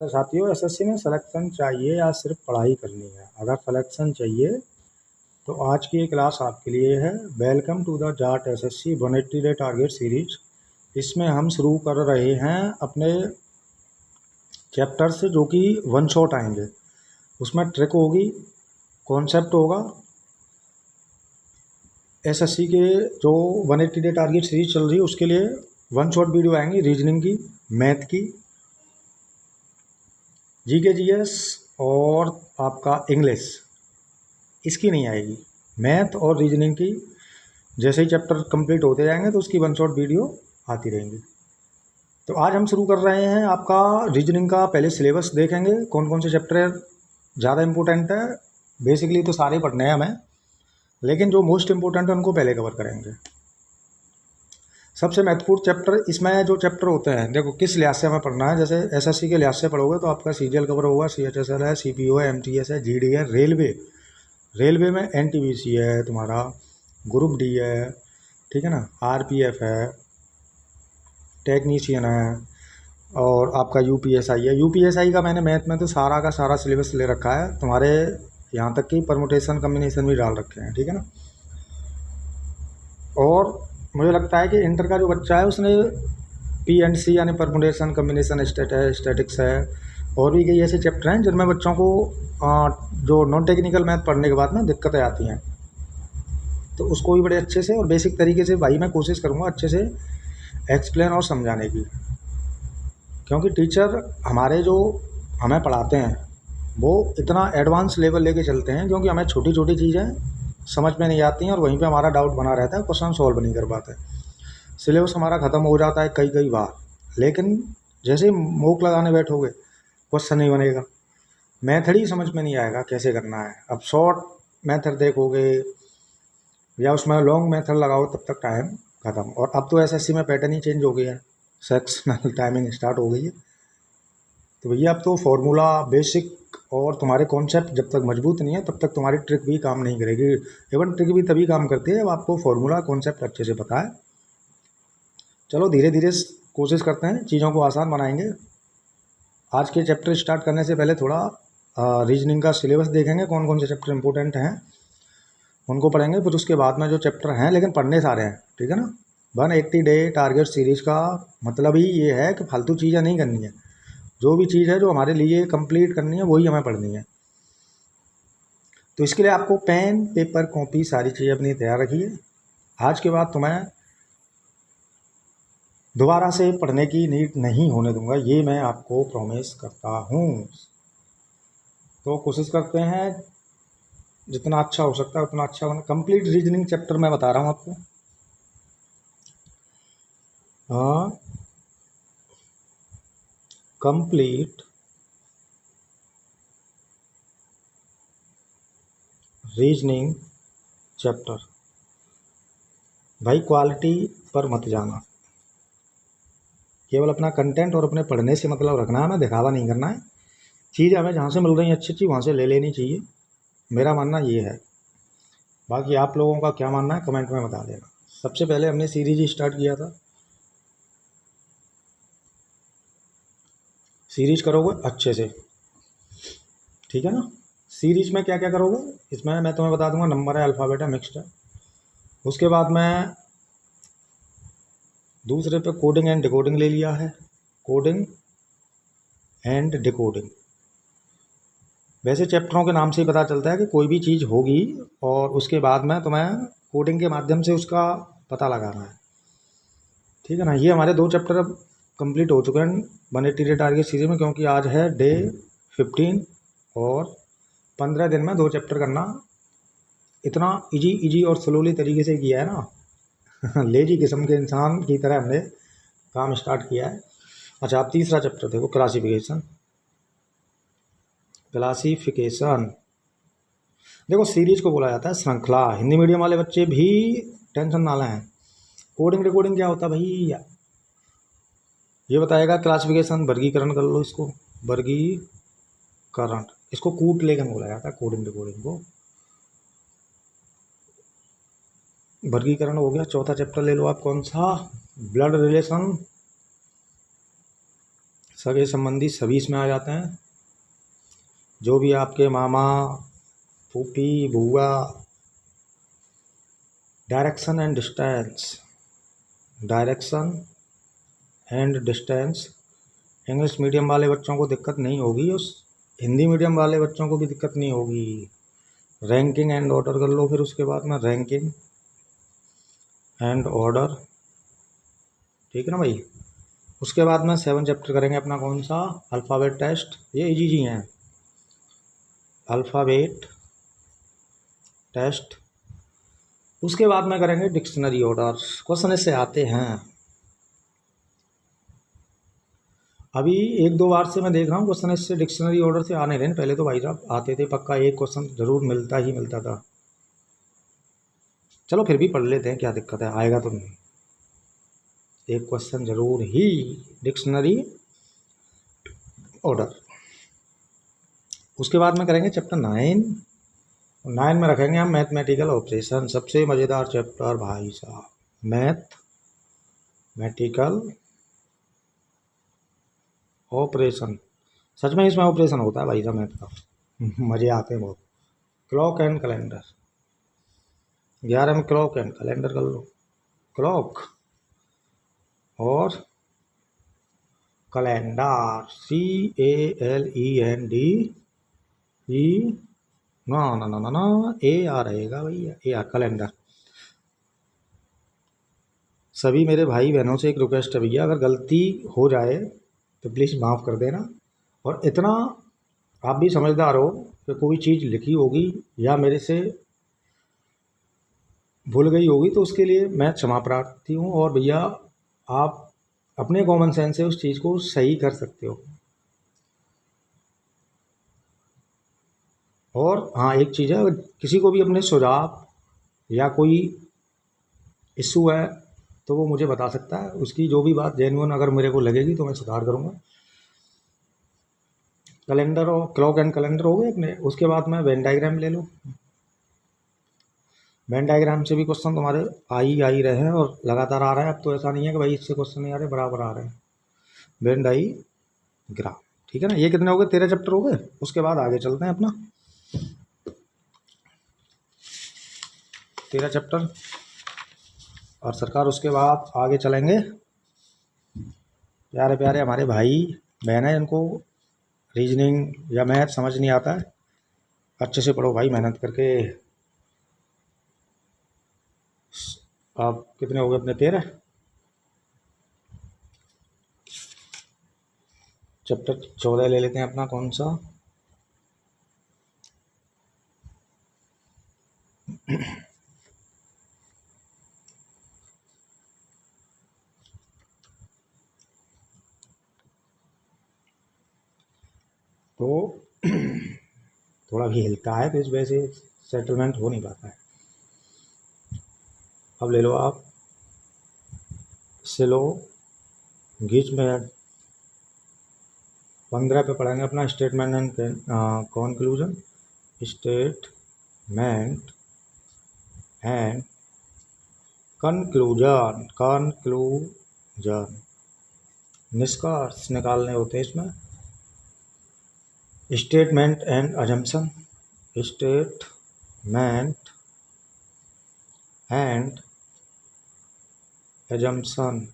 तो साथियों, एसएससी में सिलेक्शन चाहिए या सिर्फ पढ़ाई करनी है? अगर सिलेक्शन चाहिए तो आज की ये क्लास आपके लिए है। Welcome to the Jat SSC 180 day target series. इसमें हम शुरू कर रहे हैं अपने चैप्टर से, जो कि वन शॉट आएंगे। उसमें ट्रिक होगी, कॉन्सेप्ट होगा। एसएससी के जो 180 डे टारगेट सीरीज चल रही है उसके लिए वन शॉट वीडियो आएंगी, रीजनिंग की, मैथ की, जीके जीएस और आपका इंग्लिश। इसकी नहीं आएगी। मैथ और रीजनिंग की जैसे ही चैप्टर कंप्लीट होते जाएंगे तो उसकी वन शॉट वीडियो आती रहेंगी। तो आज हम शुरू कर रहे हैं आपका रीजनिंग का। पहले सिलेबस देखेंगे, कौन कौन से चैप्टर ज़्यादा इंपॉर्टेंट है। बेसिकली तो सारे पढ़ने हैं हमें, लेकिन जो मोस्ट इंपॉर्टेंट है उनको पहले कवर करेंगे। सबसे महत्वपूर्ण चैप्टर इसमें जो चैप्टर होते हैं, देखो किस लिहाज से हमें पढ़ना है। जैसे एसएससी के लिहाज से पढ़ोगे तो आपका सीजीएल कवर होगा, सीएचएसएल है, सीपीओ है, एमटीएस है, जीडी है, रेलवे में एनटीपीसी है, तुम्हारा ग्रुप डी है, ठीक है ना, आरपीएफ है, टेक्नीशियन है, और आपका यूपीएसआई है। यूपीएसआई का मैंने मैथ में तो सारा का सारा सिलेबस ले रखा है, तुम्हारे यहाँ तक कि परमुटेशन कम्बिनेशन भी डाल रखे हैं, ठीक है ना। और मुझे लगता है कि इंटर का जो बच्चा है उसने पीएनसी यानी परमुटेशन कम्बिनेशन स्टैटिक्स है, और भी कई ऐसे चैप्टर हैं जिनमें बच्चों को जो नॉन टेक्निकल मैथ पढ़ने के बाद में दिक्कतें आती हैं। तो उसको भी बड़े अच्छे से और बेसिक तरीके से भाई मैं कोशिश करूँगा अच्छे से एक्सप्लेन और समझाने की, क्योंकि टीचर हमारे जो हमें पढ़ाते हैं वो इतना एडवांस लेवल लेके चलते हैं, क्योंकि हमें छोटी छोटी चीज़ें समझ में नहीं आती हैं और वहीं पे हमारा डाउट बना रहता है, क्वेश्चन सॉल्व नहीं कर पाते। सिलेबस हमारा ख़त्म हो जाता है कई बार, लेकिन जैसे ही मोक लगाने बैठोगे क्वेश्चन नहीं बनेगा, मेथड ही समझ में नहीं आएगा कैसे करना है। अब शॉर्ट मेथड देखोगे या उसमें लॉन्ग मेथड लगाओ तब तक टाइम ख़त्म। और अब तो एसएससी में पैटर्न ही चेंज हो गया है, सेक्शनल टाइमिंग स्टार्ट हो गई है। तो भैया अब तो फॉर्मूला बेसिक और तुम्हारे कॉन्सेप्ट जब तक मजबूत नहीं है तब तक तुम्हारी ट्रिक भी काम नहीं करेगी। इवन ट्रिक भी तभी काम करती है जब आपको फॉर्मूला कॉन्सेप्ट अच्छे से पता है। चलो धीरे धीरे कोशिश करते हैं, चीज़ों को आसान बनाएंगे। आज के चैप्टर स्टार्ट करने से पहले थोड़ा रीजनिंग का सिलेबस देखेंगे, कौन कौन से चैप्टर इंपॉर्टेंट हैं उनको पढ़ेंगे। फिर उसके बाद में जो चैप्टर हैं, लेकिन पढ़ने सारे हैं, ठीक है ना। 180 डे टारगेट सीरीज़ का मतलब ही ये है कि फालतू चीज़ें नहीं करनी है। जो भी चीज़ है जो हमारे लिए कंप्लीट करनी है वही हमें पढ़नी है। तो इसके लिए आपको पेन, पेपर, कॉपी सारी चीज़ें अपनी तैयार रखिए। आज के बाद तुम्हें दोबारा से पढ़ने की नीड नहीं होने दूंगा, ये मैं आपको प्रॉमिस करता हूँ। तो कोशिश करते हैं जितना अच्छा हो सकता है उतना अच्छा बना। कंप्लीट रीजनिंग चैप्टर मैं बता रहा हूँ आपको। हाँ, कंप्लीट रीजनिंग चैप्टर। भाई क्वालिटी पर मत जाना, केवल अपना कंटेंट और अपने पढ़ने से मतलब रखना है, हमें दिखावा नहीं करना है। चीज़ हमें जहाँ से मिल रही है अच्छी वहाँ से ले लेनी चाहिए, मेरा मानना ये है। बाकी आप लोगों का क्या मानना है कमेंट में बता देना। सबसे पहले हमने सीरीज स्टार्ट किया था। सीरीज करोगे अच्छे से, ठीक है ना। सीरीज में क्या क्या करोगे, इसमें मैं तुम्हें बता दूंगा। नंबर है, अल्फ़ाबेट है, मिक्स्ड है। उसके बाद में दूसरे पे कोडिंग एंड डिकोडिंग ले लिया है। कोडिंग एंड डिकोडिंग, वैसे चैप्टरों के नाम से ही पता चलता है कि कोई भी चीज़ होगी और उसके बाद में तुम्हें कोडिंग के माध्यम से उसका पता लगाना है, ठीक है ना। ये हमारे 2 चैप्टर अब कंप्लीट हो चुके हैं 180 डे टारगेट सीरीज में, क्योंकि आज है डे 15 और 15 दिन में 2 चैप्टर करना इतना इजी और स्लोली तरीके से किया है ना लेजी किस्म के इंसान की तरह हमने काम स्टार्ट किया है। अच्छा, आप तीसरा चैप्टर देखो, क्लासिफिकेशन। देखो सीरीज को बोला जाता है श्रृंखला। हिंदी मीडियम वाले बच्चे भी टेंशन ना लें। कोडिंग रिकॉर्डिंग क्या होता है भैया, ये बताएगा। क्लासिफिकेशन, वर्गीकरण कर लो इसको, वर्गीकरण, इसको कूट लेखन बोला जाता है कोडिंग रिकॉर्डिंग को। वर्गीकरण हो गया। चौथा चैप्टर ले लो आप, कौन सा, ब्लड रिलेशन। सगे संबंधी सभी इसमें आ जाते हैं, जो भी आपके मामा, फूफी, बुआ। Direction and distance, direction and distance English medium वाले बच्चों को दिक्कत नहीं होगी, उस हिंदी मीडियम वाले बच्चों को भी दिक्कत नहीं होगी। रैंकिंग एंड ऑर्डर कर लो, फिर उसके बाद में रैंकिंग एंड ऑर्डर, ठीक है ना भाई। उसके बाद में 7 चैप्टर करेंगे अपना कौन सा, अल्फ़ाबेट टेस्ट। ये इजी जी हैं, अल्फ़ाबेट टेस्ट। उसके बाद में करेंगे डिक्शनरी ऑर्डर। क्वेश्चन इससे आते हैं, अभी 1-2 बार से मैं देख रहा हूँ क्वेश्चन इससे डिक्शनरी ऑर्डर से आने रहे। पहले तो भाई साहब आते थे, पक्का एक क्वेश्चन जरूर मिलता ही मिलता था। चलो फिर भी पढ़ लेते हैं, क्या दिक्कत है, आएगा तो नहीं, एक क्वेश्चन जरूर ही डिक्शनरी ऑर्डर। उसके बाद में करेंगे चैप्टर 9 में रखेंगे हम मैथमेटिकल ऑपरेशन। सबसे मज़ेदार चैप्टर भाई साहब, मैथमेटिकल ऑपरेशन। सच में इसमें ऑपरेशन होता है भाई साहब मैथ का, मज़े आते हैं बहुत। क्लॉक एंड कैलेंडर, 11 में क्लॉक एंड कैलेंडर कर लो। क्लॉक और कैलेंडर, CALENDE, ना ना ना ना ना AR रहेगा भैया, AR कैलेंडर। सभी मेरे भाई बहनों से एक रिक्वेस्ट है भैया, अगर गलती हो जाए तो प्लीज़ माफ़ कर देना। और इतना आप भी समझदार हो कि कोई चीज़ लिखी होगी या मेरे से भूल गई होगी तो उसके लिए मैं क्षमा प्रार्थी हूँ। और भैया आप अपने कॉमन सेंस से उस चीज़ को सही कर सकते हो। और हाँ, एक चीज़ है, अगर किसी को भी अपने सुझाव या कोई इशू है तो वो मुझे बता सकता है। उसकी जो भी बात जेन्युइन अगर मेरे को लगेगी तो मैं सुधार करूँगा। कैलेंडर और क्लॉक एंड कैलेंडर हो गए अपने। उसके बाद में वेन डायग्राम ले लो। वेन डायग्राम से भी क्वेश्चन तुम्हारे आ ही रहे हैं और लगातार आ रहे हैं। अब तो ऐसा नहीं है कि भाई इससे क्वेश्चन नहीं आ रहे, बराबर आ रहे हैं वेन डायग्राम, ठीक है ना। ये कितने हो गए, 13 चैप्टर हो गए। उसके बाद आगे चलते हैं अपना 13 चैप्टर और सरकार। उसके बाद आगे चलेंगे प्यारे प्यारे हमारे भाई बहन है, इनको रीजनिंग या मैथ समझ नहीं आता है, अच्छे से पढ़ो भाई मेहनत करके। अब कितने हो गए अपने, 13। चैप्टर 14 ले लेते हैं अपना कौन सा, तो थोड़ा भी हिलता है तो इस वजह से सेटलमेंट हो नहीं पाता है। अब ले लो आप सिलो घीच में 15 पे पढ़ेंगे अपना statement and conclusion. Statement and conclusion निष्कर्ष निकालने होते हैं इसमें। Statement and assumption, statement and assumption,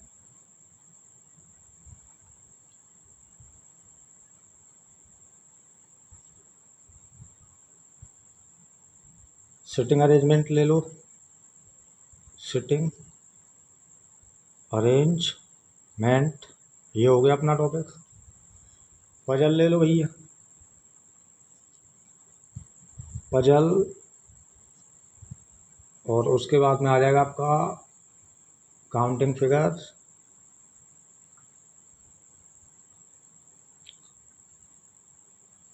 sitting arrangement ले लो, सिटिंग अरेंजमेंट, ये हो गया अपना टॉपिक। पजल ले लो भैया, पजल। और उसके बाद में आ जाएगा आपका काउंटिंग फिगर्स,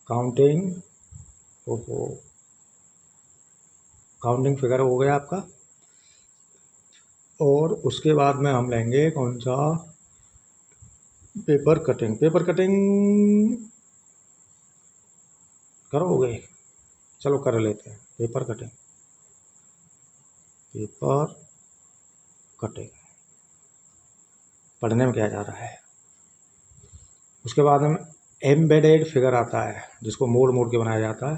काउंटिंग फिगर हो गया आपका। और उसके बाद में हम लेंगे कौन सा, पेपर कटिंग। पेपर कटिंग करोगे, चलो कर लेते हैं पेपर कटिंग। पेपर कटिंग पढ़ने में क्या जा रहा है, उसके बाद में एम्बेडेड फिगर आता है, जिसको मोड़ मोड़ के बनाया जाता है।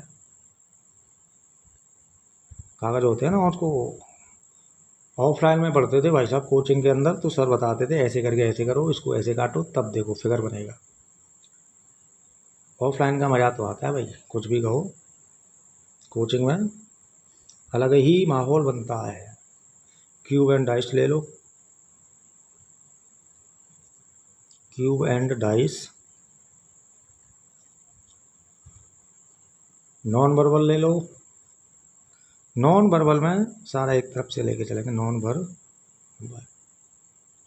कागज़ होते हैं ना, उसको ऑफलाइन में पढ़ते थे भाई साहब कोचिंग के अंदर, तो सर बताते थे ऐसे करके ऐसे करो, इसको ऐसे काटो, तब देखो फिगर बनेगा। ऑफलाइन का मज़ा तो आता है भाई, कुछ भी कहो, कोचिंग में अलग ही माहौल बनता है। क्यूब एंड डाइस ले लो, cube and dice. Non verbal ले लो, नॉन वर्बल में सारा एक तरफ से लेके चलेंगे, नॉन वर्बल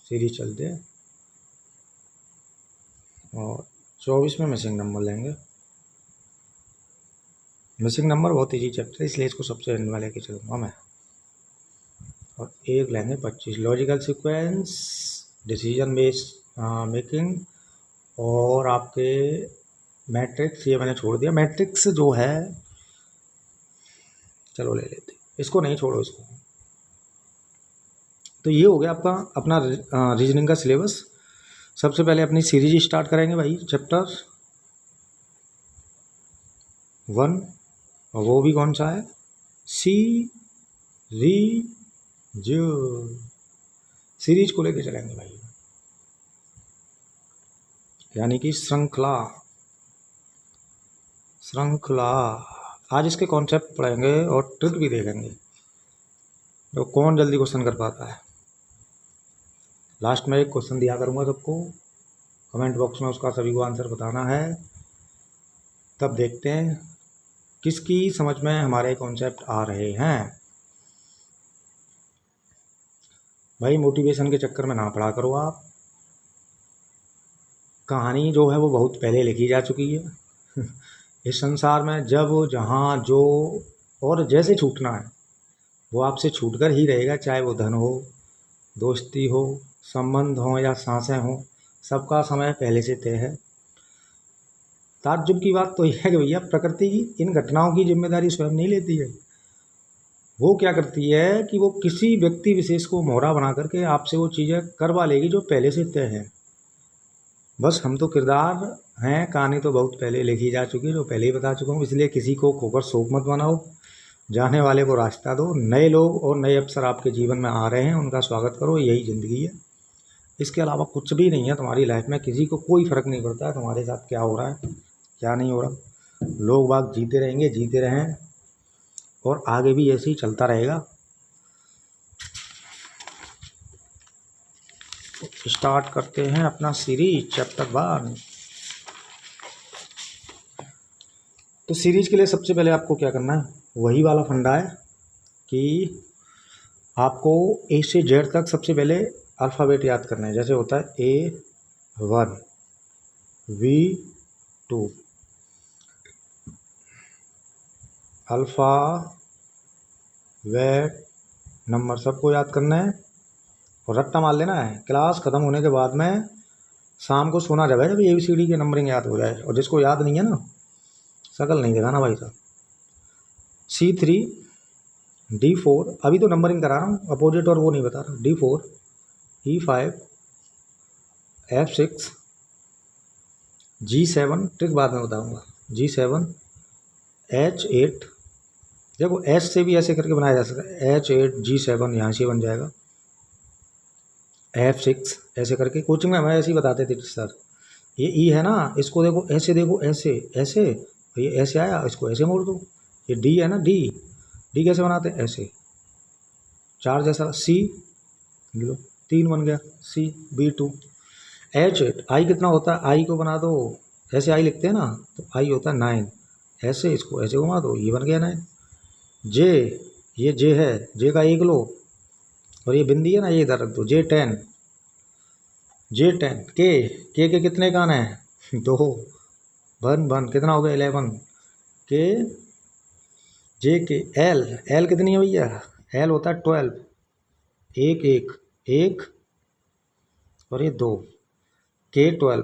सीरीज चलते हैं। और 24 में मिसिंग नंबर लेंगे। मिसिंग नंबर बहुत ईजी चैप्टर है, इसलिए इसको सबसे एंड में लेके चलूँगा मैं। और एक लेंगे 25, logical sequence, decision based making, और आपके मैट्रिक्स, ये मैंने छोड़ दिया। मैट्रिक्स जो है चलो ले लेते, इसको नहीं छोड़ो इसको। तो ये हो गया आपका अपना रीजनिंग का सिलेबस। सबसे पहले अपनी सीरीज स्टार्ट करेंगे भाई, चैप्टर 1, और वो भी कौन सा है, सीरीज को लेके चलेंगे भाई, यानी कि श्रृंखला। आज इसके कॉन्सेप्ट पढ़ेंगे और ट्रिक भी देखेंगे, तो कौन जल्दी क्वेश्चन कर पाता है। लास्ट में एक क्वेश्चन दिया करूँगा सबको, कमेंट बॉक्स में उसका सभी को आंसर बताना है, तब देखते हैं किसकी समझ में हमारे कॉन्सेप्ट आ रहे हैं। भाई मोटिवेशन के चक्कर में ना पड़ा करो आप, कहानी जो है वो बहुत पहले लिखी जा चुकी है। इस संसार में जब जहाँ जो और जैसे छूटना है वो आपसे छूट कर ही रहेगा, चाहे वो धन हो, दोस्ती हो, संबंध हो या सांसें हो, सबका समय पहले से तय है। ताज्जुब की बात तो यह है कि भैया प्रकृति की इन घटनाओं की जिम्मेदारी स्वयं नहीं लेती है। वो क्या करती है कि वो किसी व्यक्ति विशेष को मोहरा बना करके आपसे वो चीज़ें करवा लेगी जो पहले से तय है। बस हम तो किरदार हैं, कहानी तो बहुत पहले लिखी जा चुकी है, जो पहले ही बता चुका हूँ। इसलिए किसी को खोकर शोक मत बनाओ, जाने वाले को रास्ता दो। नए लोग और नए अवसर आपके जीवन में आ रहे हैं, उनका स्वागत करो, यही ज़िंदगी है। इसके अलावा कुछ भी नहीं है तुम्हारी लाइफ में। किसी को कोई फ़र्क नहीं पड़ता है तुम्हारे साथ क्या हो रहा है क्या नहीं हो रहा। लोग बाग जीते रहेंगे, जीते रहें, और आगे भी ऐसे ही चलता रहेगा। स्टार्ट करते हैं अपना सीरीज चैप्टर 1। तो सीरीज के लिए सबसे पहले आपको क्या करना है, वही वाला फंडा है कि आपको ए से जेड तक सबसे पहले अल्फ़ाबेट याद करना है। जैसे होता है A1, V2, alpha wait number सबको याद करना है और रट्टा मार लेना है। क्लास ख़त्म होने के बाद में शाम को सोना जब है, जब ABCD की नंबरिंग याद हो जाए। और जिसको याद नहीं है ना, शकल नहीं दिखाना भाई साहब। C3, D4, अभी तो नंबरिंग करा रहा हूँ, अपोजिट और वो नहीं बता रहा। D4, E5, F6, G7, trick बाद में बताऊँगा। G7, H8, देखो H से भी ऐसे करके बनाया जा सकता है, H8, G7 यहाँ से बन जाएगा। F6 ऐसे करके कोचिंग में हमें ऐसे ही बताते थे सर। ये E है ना, इसको देखो ऐसे, देखो ऐसे ऐसे, ये ऐसे आया, इसको ऐसे मोड़ दो। ये D है ना, D कैसे बनाते हैं, ऐसे 4 जैसा। C लो 3 बन गया, C B2। H8, I कितना होता है, I को बना दो ऐसे, I लिखते हैं ना, तो I होता है 9, ऐसे इसको ऐसे घुमा दो, ये बन गया 9। J, ये J है, J का 1 लो, और ये बिंदी है ना, ये इधर रख दो, J10, K के कितने कान हैं, 2, बन कितना हो गया, 11। K, J के L कितनी है भैया, L होता है 12, 1 और ये 2, K12।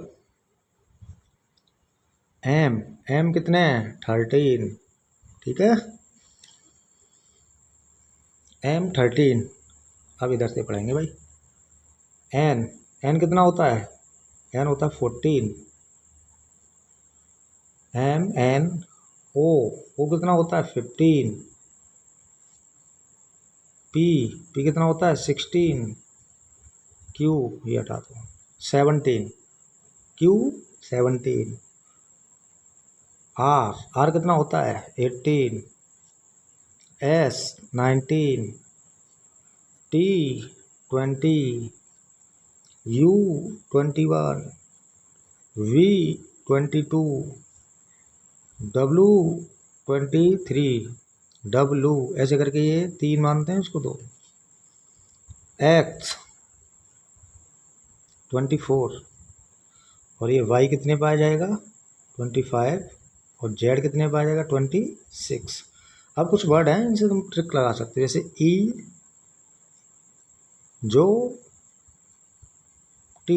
M कितने हैं, 13, ठीक है, M13। अब इधर से पढ़ेंगे भाई। N कितना होता है, N होता है 14, MNO, वो कितना होता है 15, P कितना होता है 16, Q ये हटा दो 17, Q 17, R कितना होता है 18, S 19, T 20, U 21, V 22, W 23, W ऐसे करके ये 3 मानते हैं उसको, 2 X 24, और ये Y कितने पे आ जाएगा 25, और Z कितने पे आ जाएगा 26। अब कुछ वर्ड हैं इनसे तुम ट्रिक लगा सकते हो, जैसे E जो T,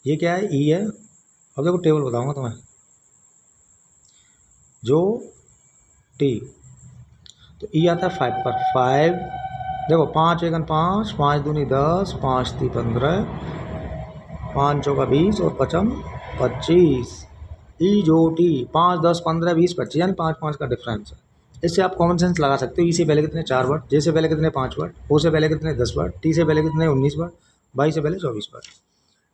ये क्या है E है। अब देखो टेबल बताऊंगा तुम्हें, जो T तो E आता है 5 पर, 5 देखो 5 एकन 5, 5 दूनी 10, 5 ती 15, 5 चौका 20 और 5 25। E जो T 5 10 15 20 25 यानी 5 5 का डिफरेंस है। इससे आप कॉमन सेंस लगा सकते हो। ई से पहले कितने 4 वर्ड, जे से पहले कितने 5 वर्ड, ओ से पहले कितने 10 वर्ड, टी से पहले कितने 19 वर्ड, वाई से पहले 24 वर्ड।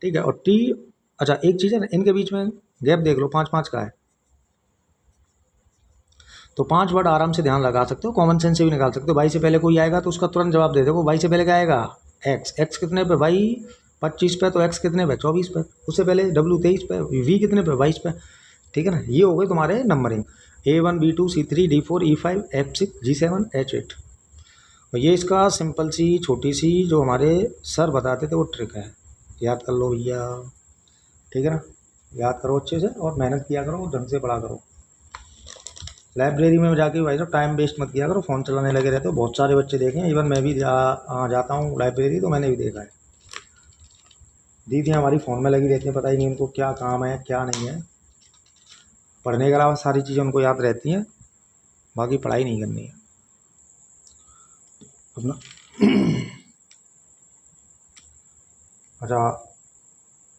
ठीक है, और टी, अच्छा एक चीज़ है ना, इनके बीच में गैप देख लो 5 5 का है, तो 5 वर्ड आराम से ध्यान लगा सकते हो, कॉमन सेंस से भी निकाल सकते हो। वाई से पहले कोई आएगा तो उसका तुरंत जवाब दे दो। वाई से पहले क्या आएगा एक्स, एक्स कितने पे वाई 25 पे, तो एक्स कितने पे 24 पे। उससे पहले डब्ल्यू 23 पे, वी कितने पे 22 पे। ठीक है ना, ये हो गई तुम्हारे numbering A1 B2 C3 D4 E5 F6 G7 H8। और ये इसका सिंपल सी छोटी सी जो हमारे सर बताते थे वो ट्रिक है, याद कर लो भैया। ठीक है ना, याद करो अच्छे से और मेहनत किया करो, ढंग से पढ़ा करो। लाइब्रेरी में जाके भाई साहब टाइम वेस्ट मत किया करो, फ़ोन चलाने लगे रहते हो। बहुत सारे बच्चे देखे हैं, इवन मैं भी जाता हूँ लाइब्रेरी तो मैंने भी देखा है, दीदी हमारी फ़ोन में लगी रहती हैं, पता ही नहीं उनको क्या काम है क्या नहीं है। पढ़ने के अलावा सारी चीज़ें उनको याद रहती हैं, बाकी पढ़ाई नहीं करनी है अपना। अच्छा,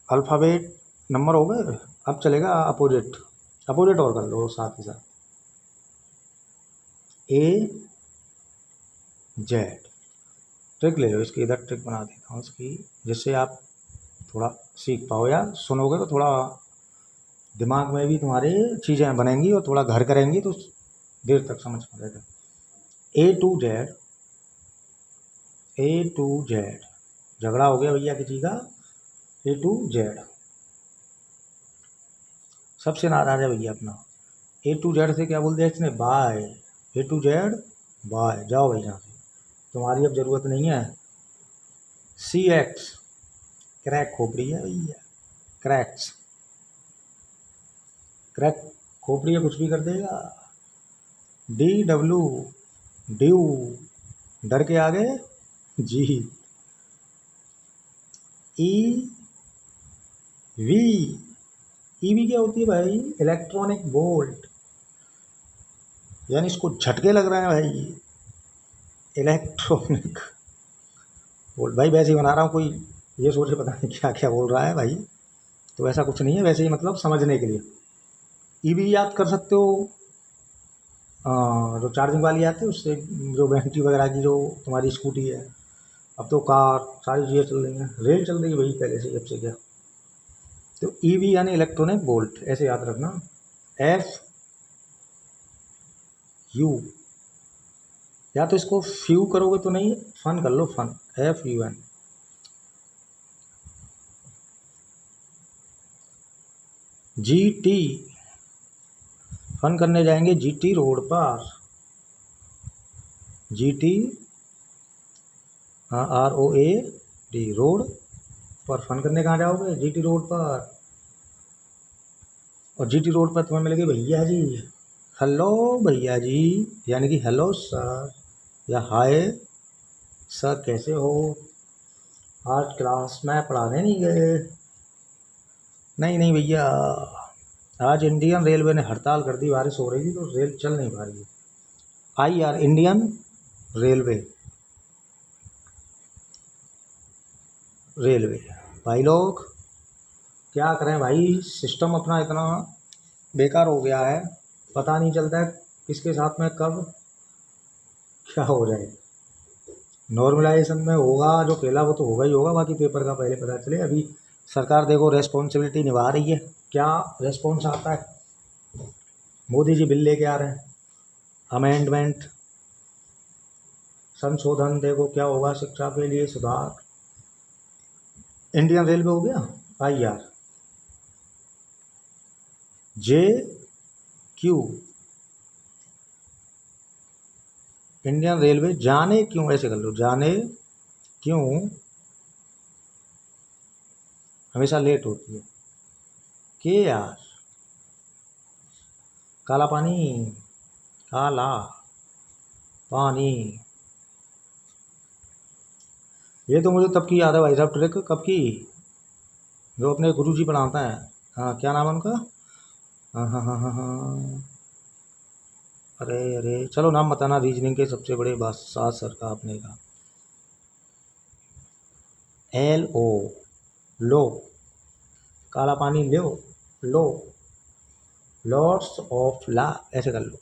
अल्फ़ाबेट नंबर हो गए, अब चलेगा अपोजिट, अपोजिट और कर लो साथ ही साथ। A Z, ट्रिक ले लो इसकी, इधर ट्रिक बना देता हूँ इसकी, जिससे आप थोड़ा सीख पाओ, या सुनोगे तो थोड़ा दिमाग में भी तुम्हारे चीज़ें बनेंगी और थोड़ा घर करेंगी तो देर तक समझ पड़ेगा। A to Z, A to Z, झगड़ा हो गया भैया किसी का, A to Z सबसे नाराज है भैया अपना। A to Z से क्या बोल दिया इसने, bye. A to Z bye, जाओ भाई यहाँ से, तुम्हारी अब ज़रूरत नहीं है। CX क्रैक खोपड़ी है भैया, क्रैक्स, क्रैक खोपड़ी है, कुछ भी कर देगा। DW ड्यू, डर के आगे जी। EV, EV क्या होती है भाई, इलेक्ट्रॉनिक वोल्ट, यानी इसको झटके लग रहे हैं भाई, इलेक्ट्रॉनिक वोल्ट। भाई वैसे ही बना रहा हूँ, कोई ये सोचे पता नहीं क्या क्या बोल रहा है भाई, तो ऐसा कुछ नहीं है, वैसे ही मतलब समझने के लिए। EV याद कर सकते हो, जो चार्जिंग वाली आती है उससे, जो बैटरी वगैरह की जो तुम्हारी स्कूटी है, अब तो कार सारी चीज़ें चल रही हैं, रेल चल रही है भाई पहले से, जब से क्या। तो EV यानी इलेक्ट्रॉनिक वोल्ट, ऐसे याद रखना। FU, या तो इसको फ्यू करोगे तो नहीं, फन कर लो, फन, FUN। GT, फन करने जाएंगे GT रोड पर, GT ROAD रोड पर, फन करने कहाँ जाओगे GT रोड पर। और GT रोड पर तुम्हें मिलेगी भैया जी, हेलो भैया जी, यानी कि हेलो सर या हाय सर कैसे हो, आज क्लास में पढ़ाने नहीं गए। नहीं नहीं भैया, आज इंडियन रेलवे ने हड़ताल कर दी, बारिश हो रही थी तो रेल चल नहीं पा रही है। IR इंडियन रेलवे, रेलवे भाई लोग क्या करें भाई, सिस्टम अपना इतना बेकार हो गया है, पता नहीं चलता है किसके साथ में कब क्या हो जाए। नॉर्मलाइजेशन में होगा जो खेला वो तो होगा ही होगा, बाकी पेपर का पहले पता चले। अभी सरकार देखो रेस्पॉन्सिबिलिटी निभा रही है, क्या रेस्पॉन्स आता है। मोदी जी बिल लेके आ रहे हैं, अमेंडमेंट संशोधन, देखो क्या होगा, शिक्षा के लिए सुधार। इंडियन रेलवे हो गया IR, JQ, इंडियन रेलवे जाने क्यों, ऐसे कर लो, जाने क्यों हमेशा लेट होती है। KR, काला पानी, काला पानी। ये तो मुझे तब की याद है भाई साहब, ट्रिक कब की, जो अपने गुरुजी बनाते हैं। हाँ, क्या नाम है उनका। हाँ हाँ हाँ हाँ हाँ, अरे अरे चलो नाम बताना। रीजनिंग के सबसे बड़े बादशाह सर का आपने कहा। LO, लो, काला पानी लो, लो, लॉर्ड्स ऑफ ला, ऐसे कर लो।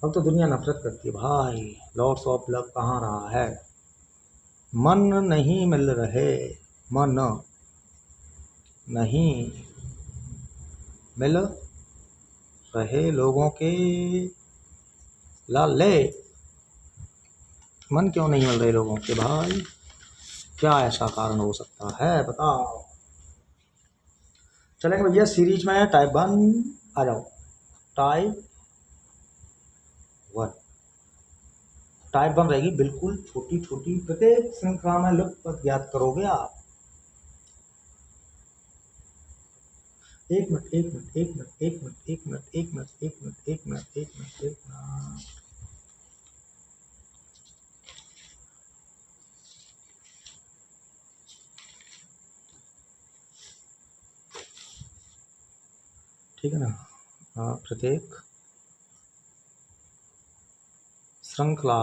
अब तो दुनिया नफरत करती है भाई, लॉर्ड्स ऑफ लव कहाँ रहा है। मन नहीं मिल रहे, मन नहीं मिल रहे लोगों के लाले। मन क्यों नहीं मिल रहे लोगों के भाई, क्या ऐसा कारण हो सकता है बताओ। चलेंगे भैया सीरीज में टाइप 1 आ जाओ। टाइप 1, टाइप 1 रहेगी बिल्कुल छोटी छोटी, प्रत्येक श्रृंखला में लुप्त पद ज्ञात करोगे आप। एक मिनट एक मिनट एक मिनट एक मिनट एक मिनट एक मिनट एक मिनट एक मिनट एक मिनट एक मिनट, ठीक है ना। प्रत्येक श्रृंखला,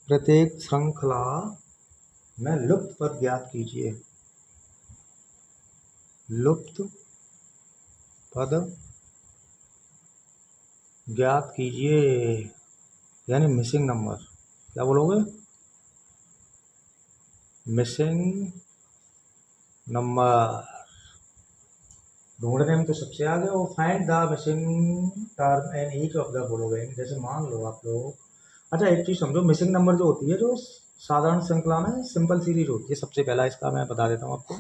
प्रत्येक श्रृंखला में लुप्त पद ज्ञात कीजिए। लुप्त पद ज्ञात कीजिए, यानी मिसिंग नंबर। क्या बोलोगे, मिसिंग नंबर ढूंढने में तो सबसे आगे हो। Find the missing term and each of the बोलोगे। जैसे मान लो आप लोग, अच्छा एक चीज़ समझो, मिसिंग नंबर जो होती है, जो साधारण श्रृंखला में सिंपल सीरीज होती है, सबसे पहला इसका मैं बता देता हूँ आपको।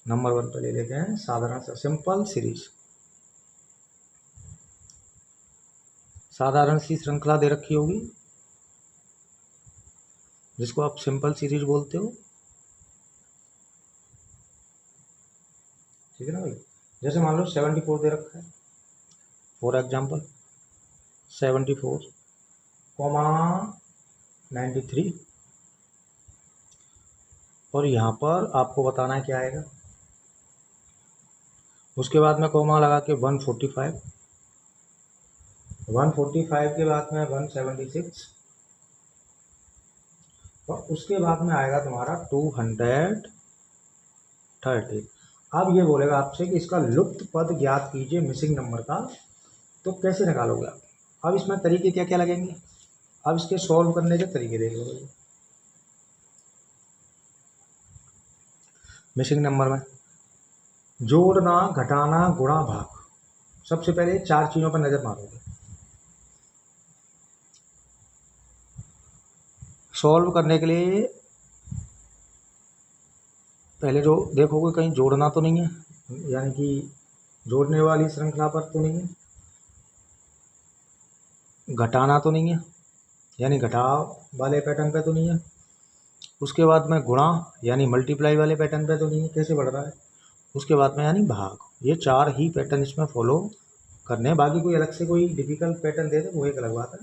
नंबर 1 पे ले लेते हैं साधारण सिंपल सीरीज। साधारण सी श्रृंखला दे रखी होगी जिसको आप सिंपल सीरीज बोलते हो, ठीक है ना भाई। जैसे मान लो 74 दे रखा है, फॉर एग्जाम्पल 74, 93, और यहाँ पर आपको बताना है क्या आएगा। उसके बाद में कोमा लगा के 145, 145 के बाद में 176, और उसके बाद में आएगा तुम्हारा 230। अब ये बोलेगा आपसे कि इसका लुप्त पद ज्ञात कीजिए मिसिंग नंबर का, तो कैसे निकालोगे आप। अब इसमें तरीके क्या क्या लगेंगे, अब इसके सॉल्व करने के तरीके देख लो। मिसिंग नंबर में जोड़ना, घटाना, गुणा, भाग, सबसे पहले 4 चीज़ों पर नज़र मारोगे। सॉल्व करने के लिए पहले जो देखोगे कहीं जोड़ना तो नहीं है, यानी कि जोड़ने वाली श्रृंखला पर तो नहीं है, घटाना तो नहीं है, यानी घटाव वाले पैटर्न पे तो नहीं है, उसके बाद में गुणा यानी मल्टीप्लाई वाले पैटर्न पे तो नहीं है, कैसे बढ़ रहा है, उसके बाद में यानी भाग। ये 4 ही पैटर्न इसमें फॉलो करने हैं, बाकी कोई अलग से कोई डिफिकल्ट पैटर्न दे दे वो एक अलग बात है।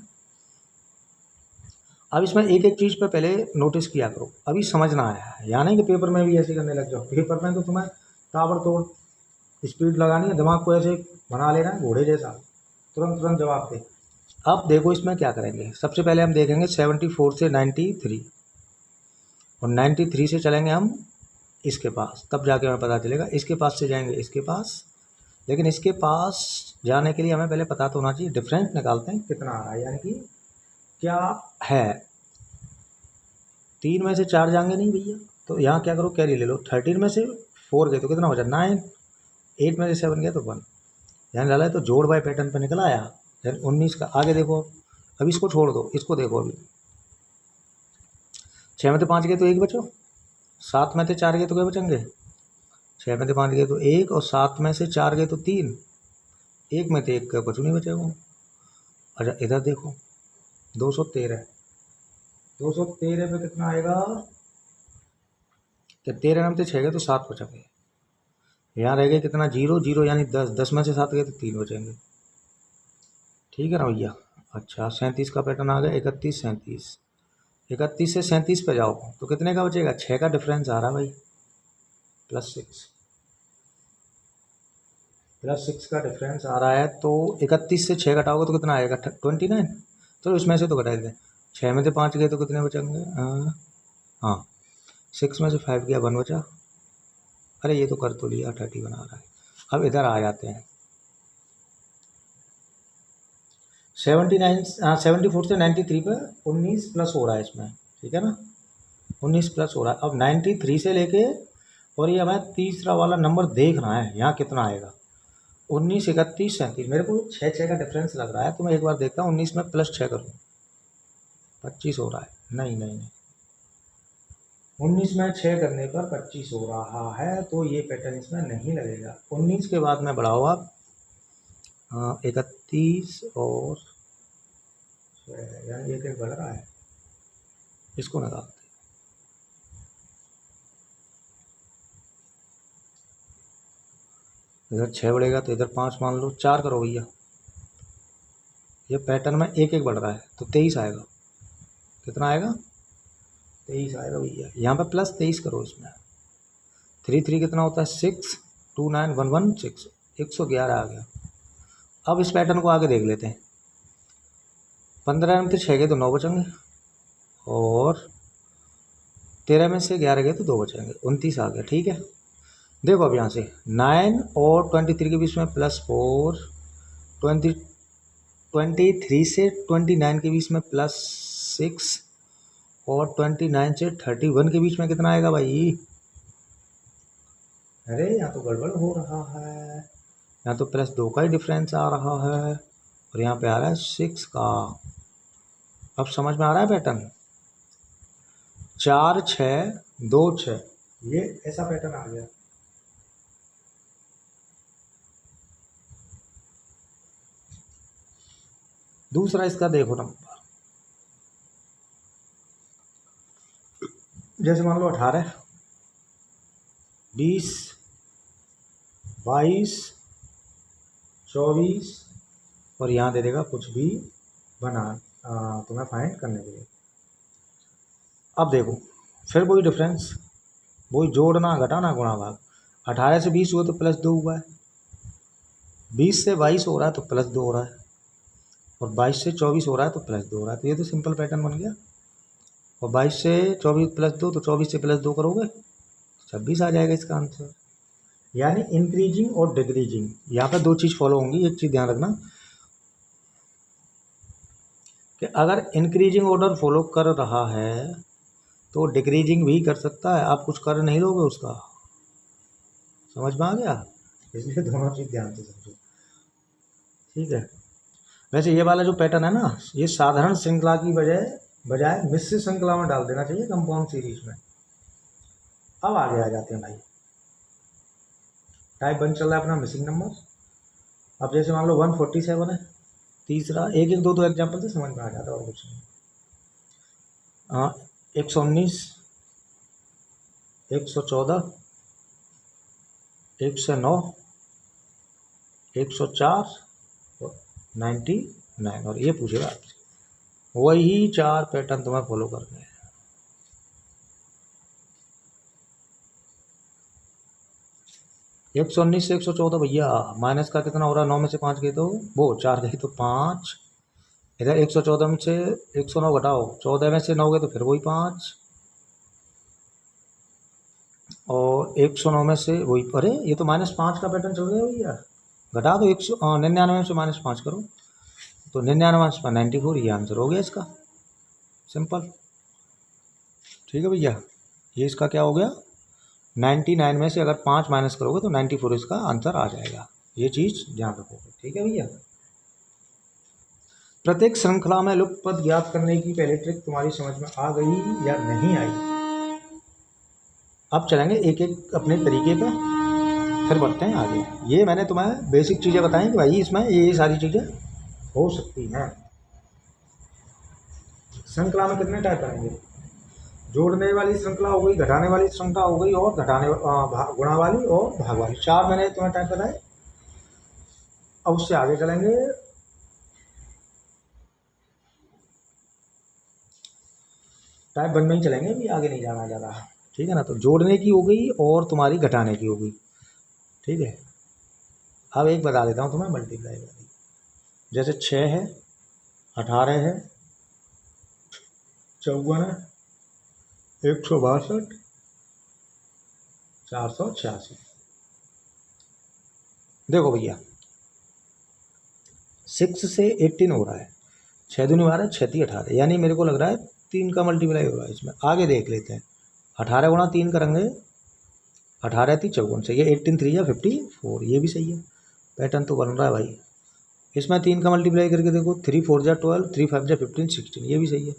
अब इसमें एक एक चीज़ पे पहले नोटिस किया करो, अभी समझना है, यानी कि पेपर में भी ऐसे करने लग जाओ। पेपर में तो तुम्हें ताबड़तोड़ स्पीड लगानी है, दिमाग को ऐसे बना लेना है घोड़े जैसा, तुरंत तुरंत जवाब दे। अब देखो इसमें क्या करेंगे, सबसे पहले हम देखेंगे 74 से 93। और 93 से चलेंगे हम इसके पास, तब जाके हमें पता चलेगा। इसके पास से जाएंगे इसके पास, लेकिन इसके पास जाने के लिए हमें पहले पता तो होना चाहिए, डिफरेंस निकालते हैं कितना आ रहा है, यानी कि क्या है। 3 में से 4 जाएंगे नहीं भैया, तो यहाँ क्या करो, कैरी ले लो। 13 में से 4 गए तो कितना हो जाए 9, 8 में से 7 गया तो 1, यानी डाला है तो जोड़ बाय पैटर्न पे निकल आया। यानी 19 का आगे देखो, अब इसको छोड़ दो, इसको देखो। अभी 6 में से 5 गए तो 1 बचो, 7 में से 4 गए तो क्या बचेंगे, 6 में से 5 गए तो 1, और 7 में से 4 गए तो 3, 1 में तो 1 का कुछ नहीं बचेगा। अच्छा इधर देखो 213, 213 पे कितना आएगा, क्या 13 में से 6 गए तो 7 बचेंगे। यहाँ रह गए कितना, 0 0, यानी 10, 10 में से 7 गए तो 3 बचेंगे। ठीक है ना भैया। अच्छा 37 का पैटर्न आ गया, 31 37, 31 से 37 पे जाओ तो कितने का बचेगा, 6 का डिफरेंस आ रहा भाई, +6, +6 का डिफरेंस आ रहा है। तो 31 से 6 घटाओगे तो कितना आएगा, 29। तो इसमें से तो घटा देते हैं, 6 में से 5 गए तो कितने बचेंगे, हाँ 6 में से 5 गया 1 बचा। अरे ये तो कर तो लिया, 30 बना रहा है। अब इधर आ जाते हैं, 74 से 93 पे 19 प्लस हो रहा है इसमें, ठीक है ना, 19 प्लस हो रहा है। अब 93 से लेके, और ये हमें तीसरा वाला नंबर देखना है, यहाँ कितना आएगा, 19 31 37, मेरे को 6 का डिफरेंस लग रहा है, तो मैं एक बार देखता हूँ 19 में +6 करूँ, 25 हो रहा है, नहीं नहीं नहीं, 19 में 6 करने पर 25 हो रहा है, तो ये पैटर्न इसमें नहीं लगेगा। 19 के बाद में बढ़ाओ आप, 31 और 6, यानी एक बढ़ रहा है, इसको निकालते हैं। इधर 6 बढ़ेगा तो इधर 5 मान लो, 4 करो भैया, ये पैटर्न में एक बढ़ रहा है तो 23 आएगा। कितना आएगा, 23 आएगा भैया। यहाँ पे +23 करो, इसमें 3 3 कितना होता है 6, 2 9 1 1 6, 111 आ गया। अब इस पैटर्न को आगे देख लेते हैं, 15 में से 6 गए तो 9 बचेंगे, और 13 में से 11 गए तो 2 बचेंगे, 29 आ गया। ठीक है, देखो अब यहाँ से 9 और 23 के बीच में +4, 23 से 29 के बीच में +6, और 29 से 31 के बीच में कितना आएगा भाई, अरे यहाँ तो गड़बड़ हो रहा है, यहाँ तो +2 का ही डिफरेंस आ रहा है, और यहाँ पे आ रहा है 6 का। अब समझ में आ रहा है पैटर्न, 4 6 2 6, ये ऐसा पैटर्न आ गया। दूसरा इसका देखो नंबर, जैसे मान लो 18 20 22 24, और यहाँ दे देगा कुछ भी बना तुम्हें फाइंड करने के लिए। अब देखो फिर वही डिफरेंस, वही जोड़ना घटाना गुणा भाग। 18 से 20 हुआ तो +2 हुआ है, 20 से 22 हो रहा है तो +2 हो रहा है, और 22 से 24 हो रहा है तो +2 हो रहा है, तो ये तो सिंपल पैटर्न बन गया। और 22 से 24 +2, तो 24 से +2 करोगे तो 26 आ जाएगा इसका आंसर। यानी इंक्रीजिंग और डिक्रीजिंग, यहाँ पर 2 चीज़ फॉलो होंगी। एक चीज़ ध्यान रखना कि अगर इंक्रीजिंग ऑर्डर फॉलो कर रहा है तो डिक्रीजिंग भी कर सकता है, आप कुछ कर नहीं लोगे उसका। समझ में आ गया, इसलिए दोनों चीज़ ध्यान से समझो, ठीक है। वैसे ये वाला जो पैटर्न है ना, ये साधारण श्रृंखला की बजाय मिश्र श्रृंखला में डाल देना चाहिए, कंपाउंड सीरीज में। अब आगे आ जाते हैं भाई, टाइप 1 चल रहा है अपना मिसिंग नंबर। अब जैसे मान लो 147 है, तीसरा 1 1 2 2 एग्जाम्पल से समझ में आ जाता है, और कुछ नहीं। 119 114 109 104 और 99, और ये पूछेगा आपसे। वही 4 पैटर्न तुम्हें फॉलो करने हैं। एक 119 से 114 भैया, माइनस का कितना हो रहा है, 9 में से 5 गए तो वो 4 गए तो 5, इधर 114 में से 109 घटाओ, 14 में से 9 गए तो फिर वही 5, और 109 में से वही, अरे ये तो -5 का पैटर्न चल रहा है भैया। घटा दो 199 से -5 करो तो 99/94, ये आंसर हो गया इसका, सिंपल। ठीक है भैया, ये इसका क्या हो गया, 99 में से अगर 5 माइनस करोगे तो 94 इसका आंसर आ जाएगा। ये चीज़ ध्यान रखोगे। ठीक है भैया। प्रत्येक श्रृंखला में लुप्त पद ज्ञात करने की पहली ट्रिक तुम्हारी समझ में आ गई या नहीं आई? अब चलेंगे एक एक अपने तरीके पे, फिर बढ़ते हैं आगे। ये मैंने तुम्हें बेसिक चीज़ें बताई कि भाई इसमें ये सारी चीज़ें हो सकती हैं। श्रृंखला में कितने टाइप करेंगे? जोड़ने वाली श्रृंखला हो गई, घटाने वाली श्रृंखला हो गई, और गुणा वाली और भाग वाली, 4 मैंने तुम्हें टाइप बताए। अब उससे आगे चलेंगे। टाइप 1 में ही चलेंगे, अभी आगे नहीं जाना ज़्यादा। ठीक है ना। तो जोड़ने की हो गई और तुम्हारी घटाने की हो गई। ठीक है। अब एक बता देता हूँ तुम्हें मल्टीप्लाई वाली। जैसे 6 है, 18 है, 54 है, 162, 486। देखो भैया 6 से 18 हो रहा है, 6 दूनी 12, 6 3 18, यानी मेरे को लग रहा है 3 का मल्टीप्लाई हो रहा है इसमें। आगे देख लेते हैं। 18 गुणा 3 करेंगे, 18 3 54 से, ये 18 3 या 54, ये भी सही है। पैटर्न तो बन रहा है भाई। इसमें 3 का मल्टीप्लाई करके देखो, 3 4 जा 12, 3 5 जा 15 16, ये भी सही है।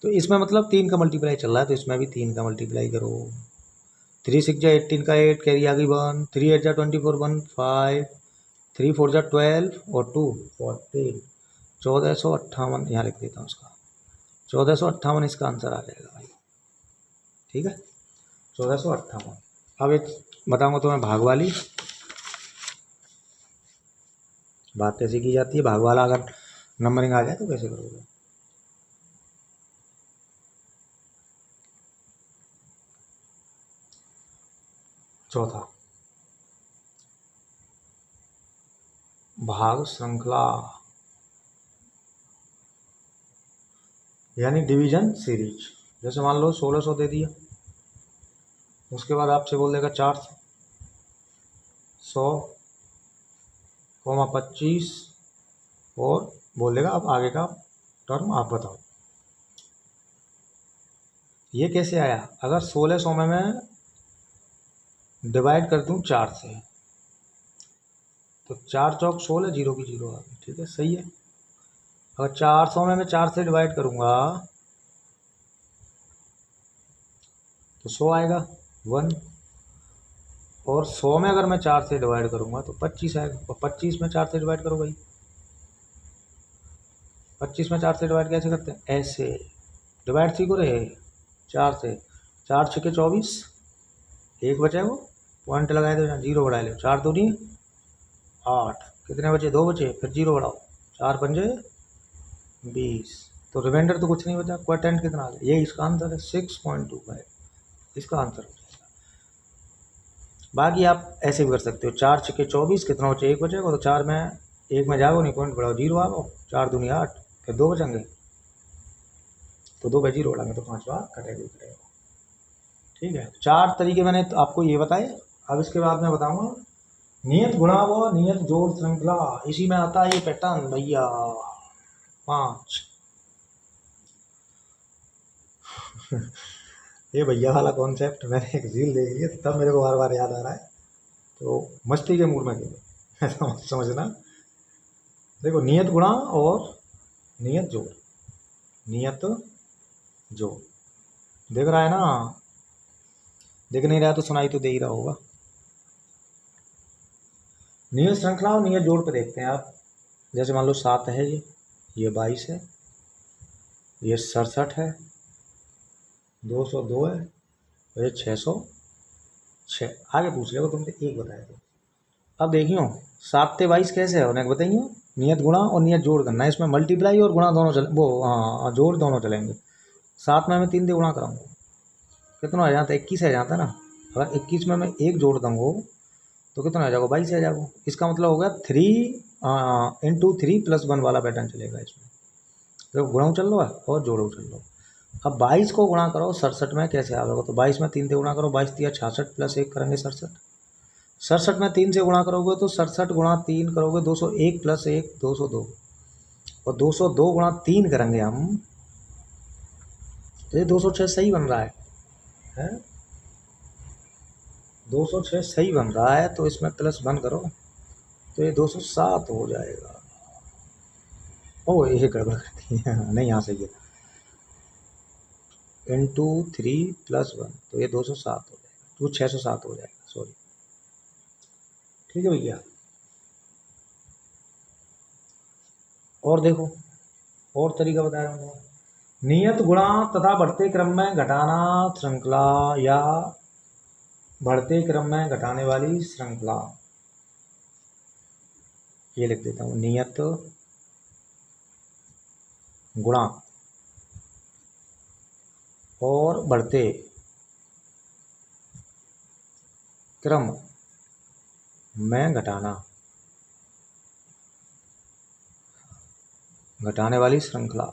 तो इसमें मतलब 3 का मल्टीप्लाई चल रहा है, तो इसमें भी 3 का मल्टीप्लाई करो। 3 6 जा 18 का 8, कैरी आ गई 1, 3 8 जा 24 1 5, 3 4 जा 12 और 2 14, 1458 यहाँ लिख देता हूँ इसका, 1458 इसका आंसर आ जाएगा भाई। ठीक है, 1458। अब एक बताऊँगा तुम्हें भाग वाली। बात कैसे की जाती है, भाग वाला अगर नंबरिंग आ जाए तो कैसे करोगे? चौथा, भाग श्रृंखला यानी डिवीजन सीरीज। जैसे मान लो 1600 दे दिया, उसके बाद आपसे बोल देगा 400, 100,25 और बोल देगा अब आगे का टर्म आप बताओ। ये कैसे आया? अगर 1600 में मैं डिवाइड कर दूं 4 से, तो 4 चौक 16, 0 की 0 आ गई। ठीक है, सही है। अगर 400 में मैं 4 से डिवाइड करूंगा तो 100 आएगा 1, और 100 में अगर मैं 4 से डिवाइड करूंगा तो 25 आएगा, और 25 में 4 से डिवाइड करो भाई। 25 में 4 से डिवाइड कैसे करते हैं? ऐसे डिवाइड सीखो रहे, 4 से, 4 6 24, एक बचे वो पॉइंट लगाए दो, 0 बढ़ा लो, 4 दूनी 8, कितने बचे? 2 बचे, फिर 0 बढ़ाओ, 4 पंजे 20, तो रिमाइंडर तो कुछ नहीं बचा। क्वाटेंट कितना आ गया? ये इसका आंसर है 6.25, इसका आंसर हो जाएगा। बाकी आप ऐसे भी कर सकते हो, 4 6 24, कितना बचे? 1 बचेगा, तो 4 में 1 में जाओ, नहीं पॉइंट बढ़ाओ, 0 आओ, 4 दूनी 8, फिर 2 बचेंगे, तो 2 पे 0 बढ़ाएंगे तो 5 बार कटेगा। ठीक है, 4 तरीके मैंने तो आपको ये बताए। अब इसके बाद मैं बताऊंगा नियत गुणा व नियत जोड़ श्रृंखला। इसी में आता है ये पैटर्न भैया 5। ये भैया वाला कॉन्सेप्ट मैंने एक रील देखी है, तब मेरे को बार बार याद आ रहा है, तो मस्ती के मूड में क्यों ऐसा समझना। देखो, नियत गुणा और नियत जोड़, नियत जोड़ देख रहा है ना? देख नहीं रहा तो सुनाई तो दे ही रहा होगा। नियत श्रृंखला और नियत जोड़ पे देखते हैं आप। जैसे मान लो 7 है, ये 22 है, ये 67 है, 202 है, और ये 606। आगे पूछ लेगा तुमसे एक बताया तो। अब देखियो 7 से 22 कैसे है उन्हें बताइए। नियत गुणा और नियत जोड़ करना है, इसमें मल्टीप्लाई और गुणा दोनों चले, वो जोड़ दोनों चलेंगे। 7 में मैं 3 से गुणा कराऊंगा, कितना आ जाता है? 21 आ जाता है ना। अगर 21 में मैं 1 जोड़ दूँगा तो कितना आ जाएगा? 22 आ जाएगा। इसका मतलब हो गया 3 × 3 + 1 वाला पैटर्न चलेगा इसमें। तो गुणा चल लो और जोड़ो चल लो। अब 22 को गुणा करो 67 में, कैसे आएगा? तो 22 में 3 से गुणा करो, 22 तिया 66 प्लस 1 करेंगे 67। 67 में 3 से गुणा करोगे तो 67 गुणा 3 करोगे 201 प्लस 1 202, और 202 गुणा 3 करेंगे हम तो ये 206 सही बन रहा है? 206 सही बन रहा है, तो इसमें प्लस 1 करो तो ये 207 हो जाएगा। ओ ये गड़बड़ करती है, नहीं यहाँ सही है, इंटू 3 प्लस 1 तो ये 207 हो जाएगा, तो 607 हो जाएगा, सॉरी। ठीक है भैया, और देखो और तरीका बता रहा हूँ। नियत गुणा तथा बढ़ते क्रम में घटाना श्रृंखला या बढ़ते क्रम में घटाने वाली श्रृंखला, ये लिख देता हूँ, नियत गुणा और बढ़ते क्रम में घटाने वाली श्रृंखला,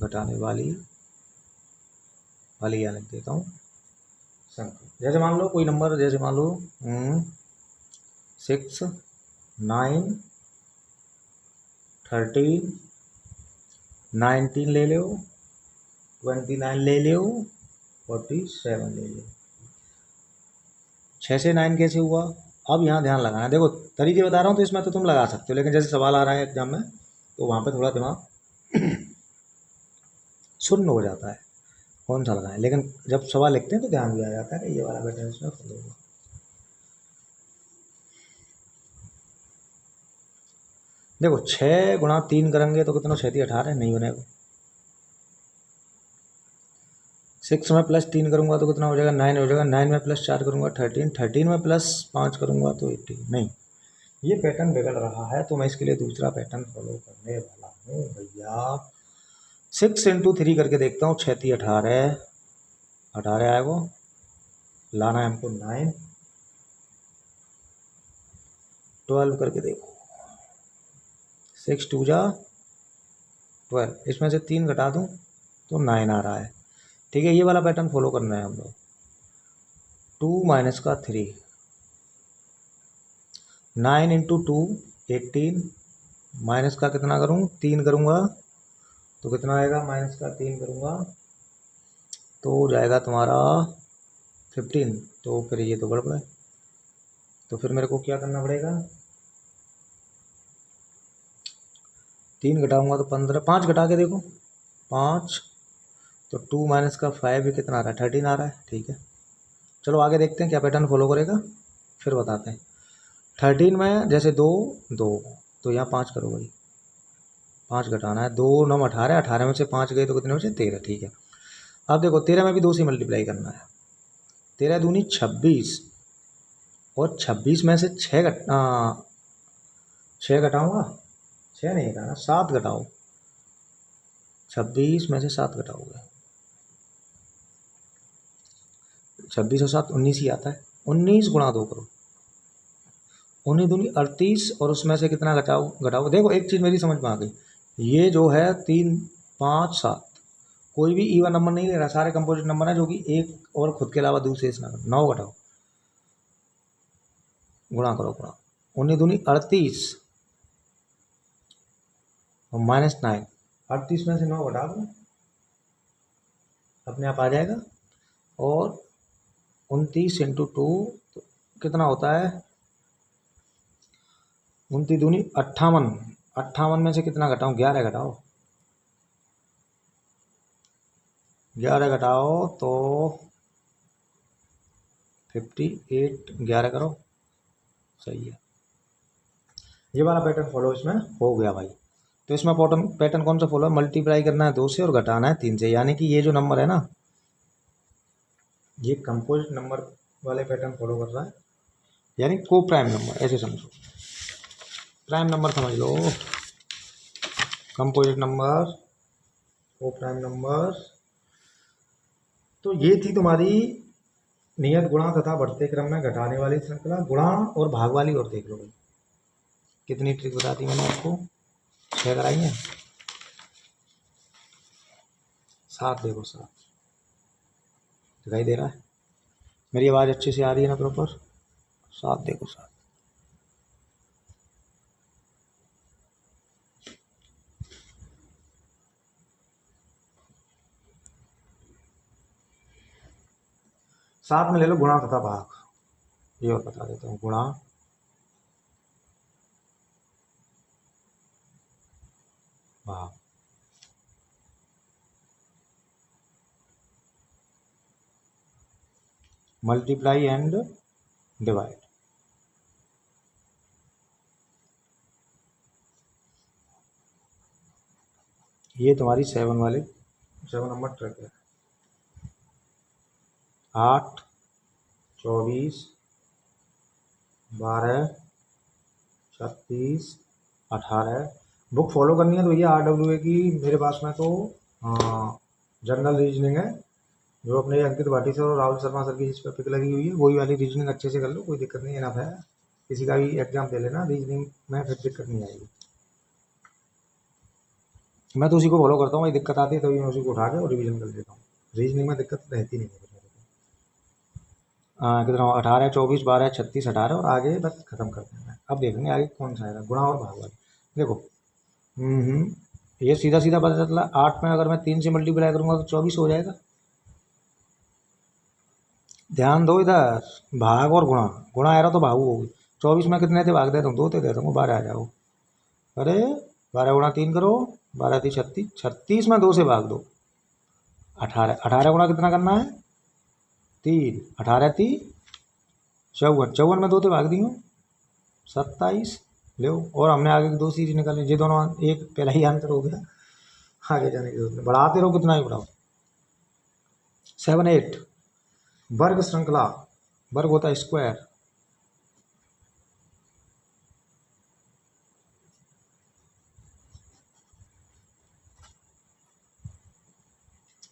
घटाने वाली या लिख देता हूँ श्रृंखला। जैसे मान लो कोई नंबर, जैसे मान लो 6 9 13 19 ले लो, 29 ले लो, 47 ले लो। 6 से 9 कैसे हुआ? अब यहाँ ध्यान लगाना, देखो तरीके बता रहा हूँ तो इसमें तो तुम लगा सकते हो, लेकिन जैसे सवाल आ रहा है एग्जाम में तो वहाँ पे थोड़ा दिमाग शून्य हो जाता है, कौन सा लगाएं, लेकिन जब सवाल लिखते हैं तो ध्यान भी आ जाता है कि ये वाला पैटर्न इसमें फॉलो होगा। देखो 6 गुणा 3 करेंगे तो कितना, 6 18 नहीं बनेगा। 6 में प्लस 3 करूँगा तो कितना हो जाएगा, 9 हो जाएगा। 9 में प्लस 4 करूँगा 13, 13 में प्लस 5 करूँगा तो 18, नहीं ये पैटर्न बिगड़ रहा है, तो मैं इसके लिए दूसरा पैटर्न फॉलो करने वाला हूँ भैया। 6 इंटू 3 करके देखता हूँ, 6 18 आएगा, लाना है हमको 9, 12 करके देखो, 6 2 जा 12, इसमें से 3 घटा दूँ तो 9 आ रहा है। ठीक है, ये वाला पैटर्न फॉलो करना है हम लोग। 2 माइनस का 3, 9 इंटू 2 18, माइनस का कितना करूँ, 3 करूँगा तो कितना आएगा, माइनस का 3 करूँगा तो हो जाएगा तुम्हारा 15, तो फिर ये तो गड़बड़ है, तो फिर मेरे को क्या करना पड़ेगा, 3 घटाऊँगा तो 15, 5 घटा के देखो 5, तो 2 माइनस का 5 कितना आ रहा है, 13 आ रहा है। ठीक है, चलो आगे देखते हैं क्या पैटर्न फॉलो करेगा, फिर बताते हैं। 13 में जैसे 2 2 तो यहाँ 5 करो भाई, 5 घटाना है, 2 9 18, 18 में से 5 गए तो कितने बचे, 13। ठीक है, अब देखो 13 में भी 2 से मल्टीप्लाई करना है, 13 दूनी 26, और 26 में से 6 घटाऊँगा, 6 नहीं घटाना, 7 घटाओ, 26 में से 7 घटाओगे, 26 और 7 19 ही आता है। 19 गुणा 2 करो, 19 दूनी 38, और उसमें से कितना घटाओ। देखो एक चीज़ मेरी समझ में आ गई, ये जो है 3 5 7 कोई भी इवन नंबर नहीं ले रहा, सारे कंपोजिट नंबर है जो कि एक और खुद के अलावा दूसरे से 9 घटाओ, गुणा करो, गुणा 19 दूनी 38 और माइनस 9, 38 में से 9 घटा दो, अपने आप आ जाएगा। और 29 इंटू 2 तो कितना होता है, 29 दूनी 58, 58 में से कितना घटाऊँ, 11 घटाओ, 11 घटाओ तो 58, 11 करो, सही है। ये वाला पैटर्न फॉलो इसमें हो गया भाई। तो इसमें पैटर्न कौन सा फॉलो है, मल्टीप्लाई करना है 2 से और घटाना है 3 से, यानी कि ये जो नंबर है ना, ये कंपोजिट नंबर वाले पैटर्न फॉलो कर रहा है, यानी को प्राइम नंबर, ऐसे समझो, प्राइम नंबर समझ लो, कंपोजिट नंबर, को प्राइम नंबर। तो ये थी तुम्हारी नियत गुणा तथा बढ़ते क्रम में घटाने वाली श्रृंखला। गुणा और भाग वाली और देख लो भाई, कितनी ट्रिक बताती मैंने आपको, 6 कराई है। 7 देखो 7 दिखाई दे रहा है? मेरी आवाज़ अच्छे से आ रही है ना प्रॉपर? 7 देखो 7। साथ में ले लो गुणा तथा भाग। ये और बता देता हूँ, गुणा भाग। Multiply and divide. ये तुम्हारी 7 नंबर ट्रिक है। 8, 24, 12, 36, 18। बुक फॉलो करनी है तो ये RWA की मेरे पास में तो जनरल रीजनिंग है, जो अपने अंकित भाटी सर और राहुल शर्मा सर की जिस पर पिक लगी हुई है, वही वाली रीजनिंग अच्छे से कर लो, कोई दिक्कत नहीं है। इनफ है, किसी का भी एग्जाम दे लेना रीजनिंग में, फिर दिक्कत नहीं आएगी। मैं तो उसी को फॉलो करता हूँ, भाई दिक्कत आती है तभी मैं उसी को उठा के और रिवीजन कर देता हूँ। रीजनिंग में दिक्कत रहती नहीं है। कितना 18, 24, 12, 36, 18 और आगे बस खत्म कर देना है। अब देखेंगे आगे कौन सा आएगा, गुणा और भाग वाली। देखो ये सीधा सीधा पता चला। 8 में अगर मैं 3 से मल्टीप्लाई करूंगा तो 24 हो जाएगा। ध्यान दो इधर, भाग और गुणा। गुणा आ रहा तो भाग होगी। 24 में कितने थे, भाग देता हूँ 2 थे, देता हूँ 12 आ जाओ। अरे 12 गुणा 3 करो, 12 थी 36, 36 में 2 से भाग दो। 18, 18 गुणा कितना करना है 3, 18 थी 54, 54 में 2 थे भाग दी हूँ 27 लो। और हमने आगे की 2 सीरीज निकाली, ये दोनों एक पहला ही आंसर हो गया, आगे जाने की जरूरत नहीं, बढ़ाते रहो कितना ही बढ़ाओ। 7, 8 वर्ग श्रृंखला, वर्ग होता है square,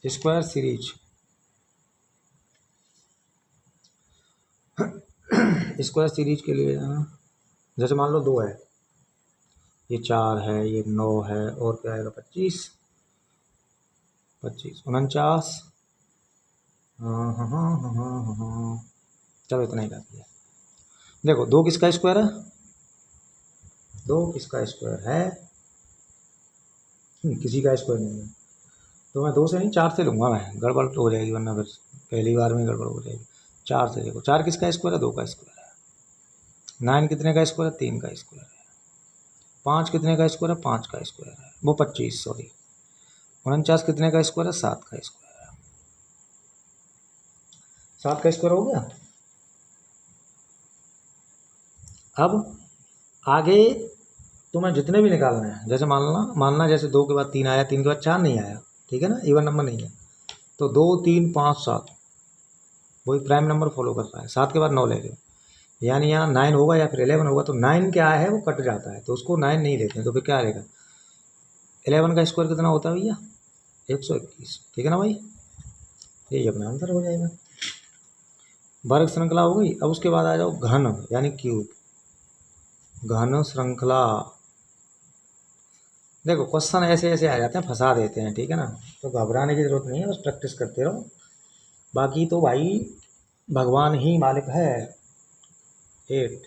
square series. Square series के लिए जैसे मान लो 2 है, ये 4 है, ये 9 है, और क्या आएगा 25, 25, 49। चलो इतना ही काफी है। देखो 2 किसका स्क्वायर है, 2 किसका स्क्वायर है, किसी का स्क्वायर नहीं है। तो मैं 2 से नहीं 4 से लूँगा, मैं गड़बड़ तो हो जाएगी वरना फिर पहली बार में गड़बड़ हो जाएगी। 4 से देखो, 4 किसका स्क्वायर है, 2 का स्क्वायर है। 9 कितने का स्क्वायर है, 3 का स्क्वायर है। 5 कितने का स्क्वायर है, 5 का स्क्वायर है, वो 25 सॉरी। 49 कितने का स्क्वायर है, 7 का स्क्वायर है। 7 का स्क्वायर हो गया। अब आगे तुम्हें जितने भी निकालने हैं, जैसे मानना जैसे 2 के बाद 3 आया, 3 के बाद 4 नहीं आया, ठीक है ना, इवन नंबर नहीं है, तो 2, 3, 5, 7 वही प्राइम नंबर फॉलो कर रहा है। 7 के बाद 9 ले लो, यानी यहाँ 9 होगा या फिर 11 होगा, तो 9 क्या है वो कट जाता है, तो उसको 9 नहीं लेते हैं, तो फिर क्या रहेगा, 11 का स्क्वायर कितना होता है भैया, 121, ठीक है ना भाई, यही अपना आंसर हो जाएगा। वर्ग श्रृंखला हो गई। अब उसके बाद आ जाओ घन यानी क्यूब, घन श्रृंखला। देखो क्वेश्चन ऐसे ऐसे आ जाते हैं, फंसा देते हैं, ठीक है ना, तो घबराने की जरूरत नहीं है, बस प्रैक्टिस करते रहो। बाकी तो भाई भगवान ही मालिक है। 8,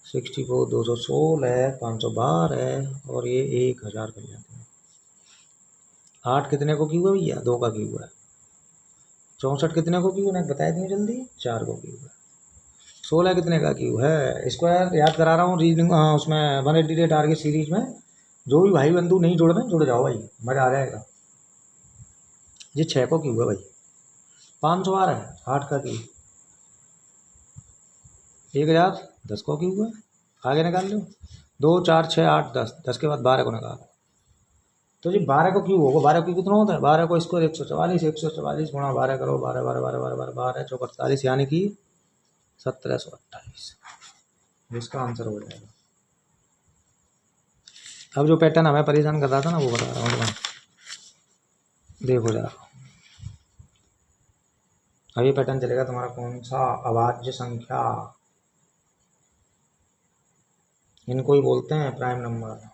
64, 216, 512 और ये 1000 कर जाते हैं। 8 कितने को क्यूब है भैया, 2 का क्यूब है। 64 कितने को क्यूब है बताया दिए जल्दी, 4 को क्यूब है। 16 कितने का क्यूब है, स्क्वायर याद करा रहा हूँ रीजनिंग उसमें 180 टारगेट सीरीज में। जो भी भाई बंधु नहीं जुड़ रहे जुड़ जाओ भाई, मजा आ जाएगा। ये 6 को क्यूब है भाई, 512 है, 8 का क्यूब, 1000, 10 को क्यूब है। आगे निकाल लो, 2, 4, 6, 8, 10, 10 के बाद 12 को निकालो, तो जी 12 को क्यूब होगा। 12 को कितना होता है, 12 को स्क्वायर 144, 144 गुणा 12 करो, 12, 12, 12, 12, 12, 12, 4, 48 यानी कि 1728, जिसका आंसर हो जाएगा। अब जो पैटर्न हमें परेशान कर रहा था ना, वो बता रहा हूँ तुम्हें, देखो जरा। अब ये पैटर्न चलेगा तुम्हारा कौन सा, अभाज्य संख्या, इनको ही बोलते हैं prime number,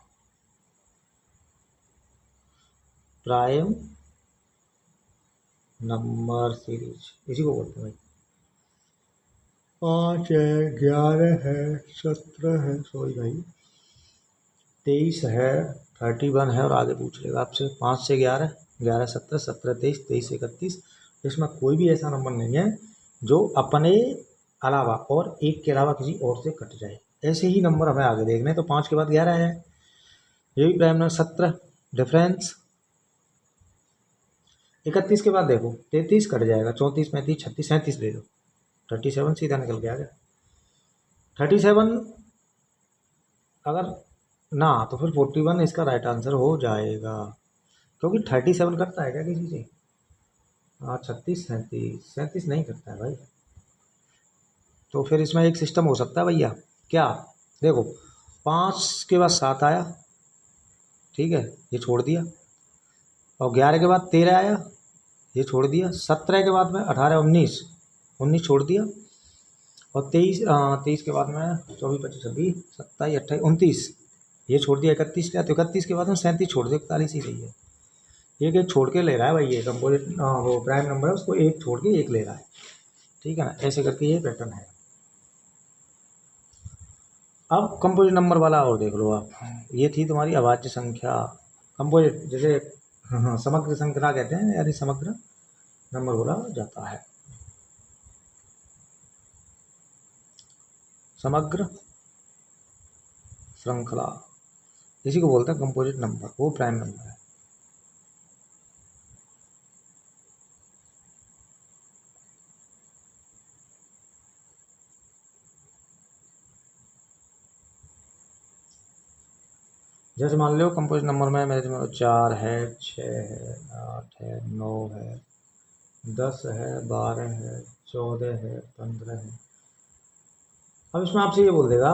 prime number series, इसी को बोलते हैं भाई। 5 है, 11 है, 17 है, सॉरी भाई 23 है, 31 है, और आगे पूछ लेगा आपसे 5 से 11, 11 17, 17 23, 23 31। इसमें कोई भी ऐसा नंबर नहीं है जो अपने अलावा और एक के अलावा किसी और से कट जाए। ऐसे ही नंबर हमें आगे देखने, तो 5 के बाद 11 है, ये भी प्राइम नंबर। 17 डिफरेंस। 31 के बाद देखो 33 कट जाएगा, 34 35 36 37 ले लो, 37 सीधा निकल के आ गया। 37 अगर ना तो फिर 41 इसका राइट आंसर हो जाएगा, क्योंकि 37 करता है क्या किसी से? हाँ 36 37 37 नहीं करता है भाई। तो फिर इसमें एक सिस्टम हो सकता है भैया, क्या? देखो 5 के बाद 7 आया, ठीक है, ये छोड़ दिया, और 11 के बाद 13 आया, ये छोड़ दिया, 17 के बाद में 18 19 19 छोड़ दिया, और 23 के बाद में 24 25 26 27 28 29 ये छोड़ दिया, 31 का, तो 31 के बाद में 37 छोड़ दिया, 41 ही सही है। एक छोड़ के ले रहा है भाई, ये कंपोजिट वो प्राइम नंबर है, उसको एक छोड़ के एक ले रहा है, ठीक है ना, ऐसे करके ये पैटर्न है। अब कंपोजिट नंबर वाला और देख लो आप, ये थी तुम्हारी अभाज्य संख्या। कंपोजिट जैसे हाँ समग्र संख्या कहते हैं, यानी समग्र नंबर बोला जाता है, समग्र श्रृंखला, इसी को बोलते हैं कंपोजिट नंबर, वो प्राइम नंबर है। जैसे मान लो कंपोजिट नंबर में मेरे 4 है, 6 है, 8 है, 9 है, 10 है, 12 है, 14 है, 15 है। अब इसमें आपसे ये बोल देगा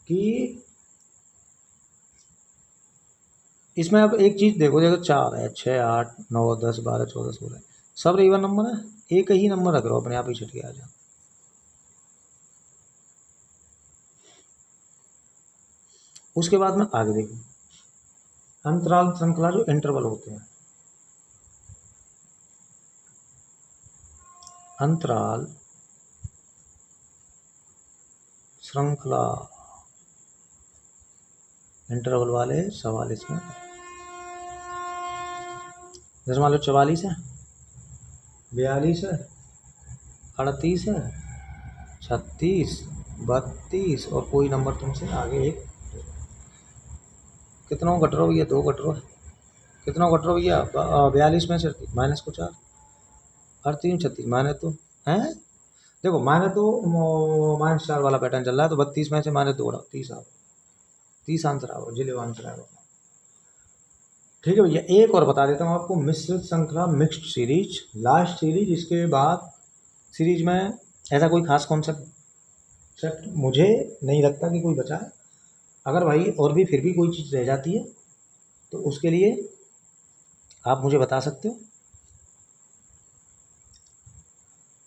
कि इसमें अब एक चीज़ देखो, देखो 4 है, 6 8 9 10 12 14 16 सब इवन नंबर है, एक ही नंबर रख लो, अपने आप ही छट के आ जाओ। उसके बाद में आगे देखो, अंतराल श्रृंखला जो इंटरवल होते हैं, अंतराल श्रृंखला इंटरवल वाले सवाल इसमें, जैसे मान लो 44 है, 42 है, 38 है, 36 32 और कोई नंबर तुमसे आगे एक, कितना कट रहा हो भैया? 2 कट रहा है, कितना कट रहा हो भैया? 42 में से माइनस को 4 और 3 36 माने तो हैं, देखो माने तो -4 वाला पैटर्न चल रहा है, तो 32 में से माने 2 30 आओ, 30 आंसर आओ, जिले आंसर आओ, ठीक है भैया। एक और बता देता हूँ आपको, मिश्रित श्रृंखला मिक्स्ड सीरीज, लास्ट सीरीज, इसके बाद सीरीज में ऐसा कोई खास कॉन्सेप्ट मुझे नहीं लगता कि कोई बचा है। अगर भाई और भी फिर भी कोई चीज़ रह जाती है तो उसके लिए आप मुझे बता सकते हो।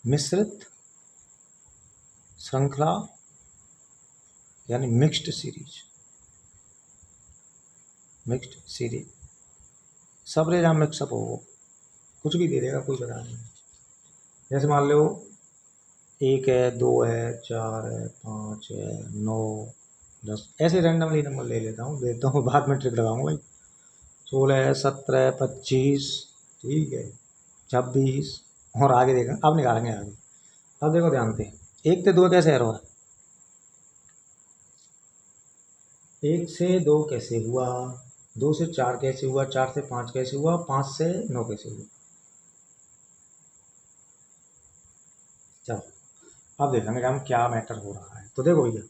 मिश्रित श्रृंखला यानी मिक्स्ड सीरीज, मिक्स्ड सीरीज सब रे जहाँ मिक्सअप हो, कुछ भी दे देगा, कोई बता नहीं। जैसे मान लो 1 है, 2 है, 4 है, 5 है, 9 10 ऐसे रैंडमली नंबर ले लेता हूँ, देता हूँ, बाद में ट्रिक लगाऊंगा भाई। 16 17 25, ठीक है, 26 और आगे देखा, अब निकालेंगे आगे। अब देखो ध्यान से, 1 से 2 कैसे हुआ, 1 से 2 कैसे हुआ, 2 से 4 कैसे हुआ, 4 से 5 कैसे हुआ, 5 से 9 कैसे हुआ। चलो अब देखेंगे हम क्या मैटर हो रहा है। तो देखो भैया,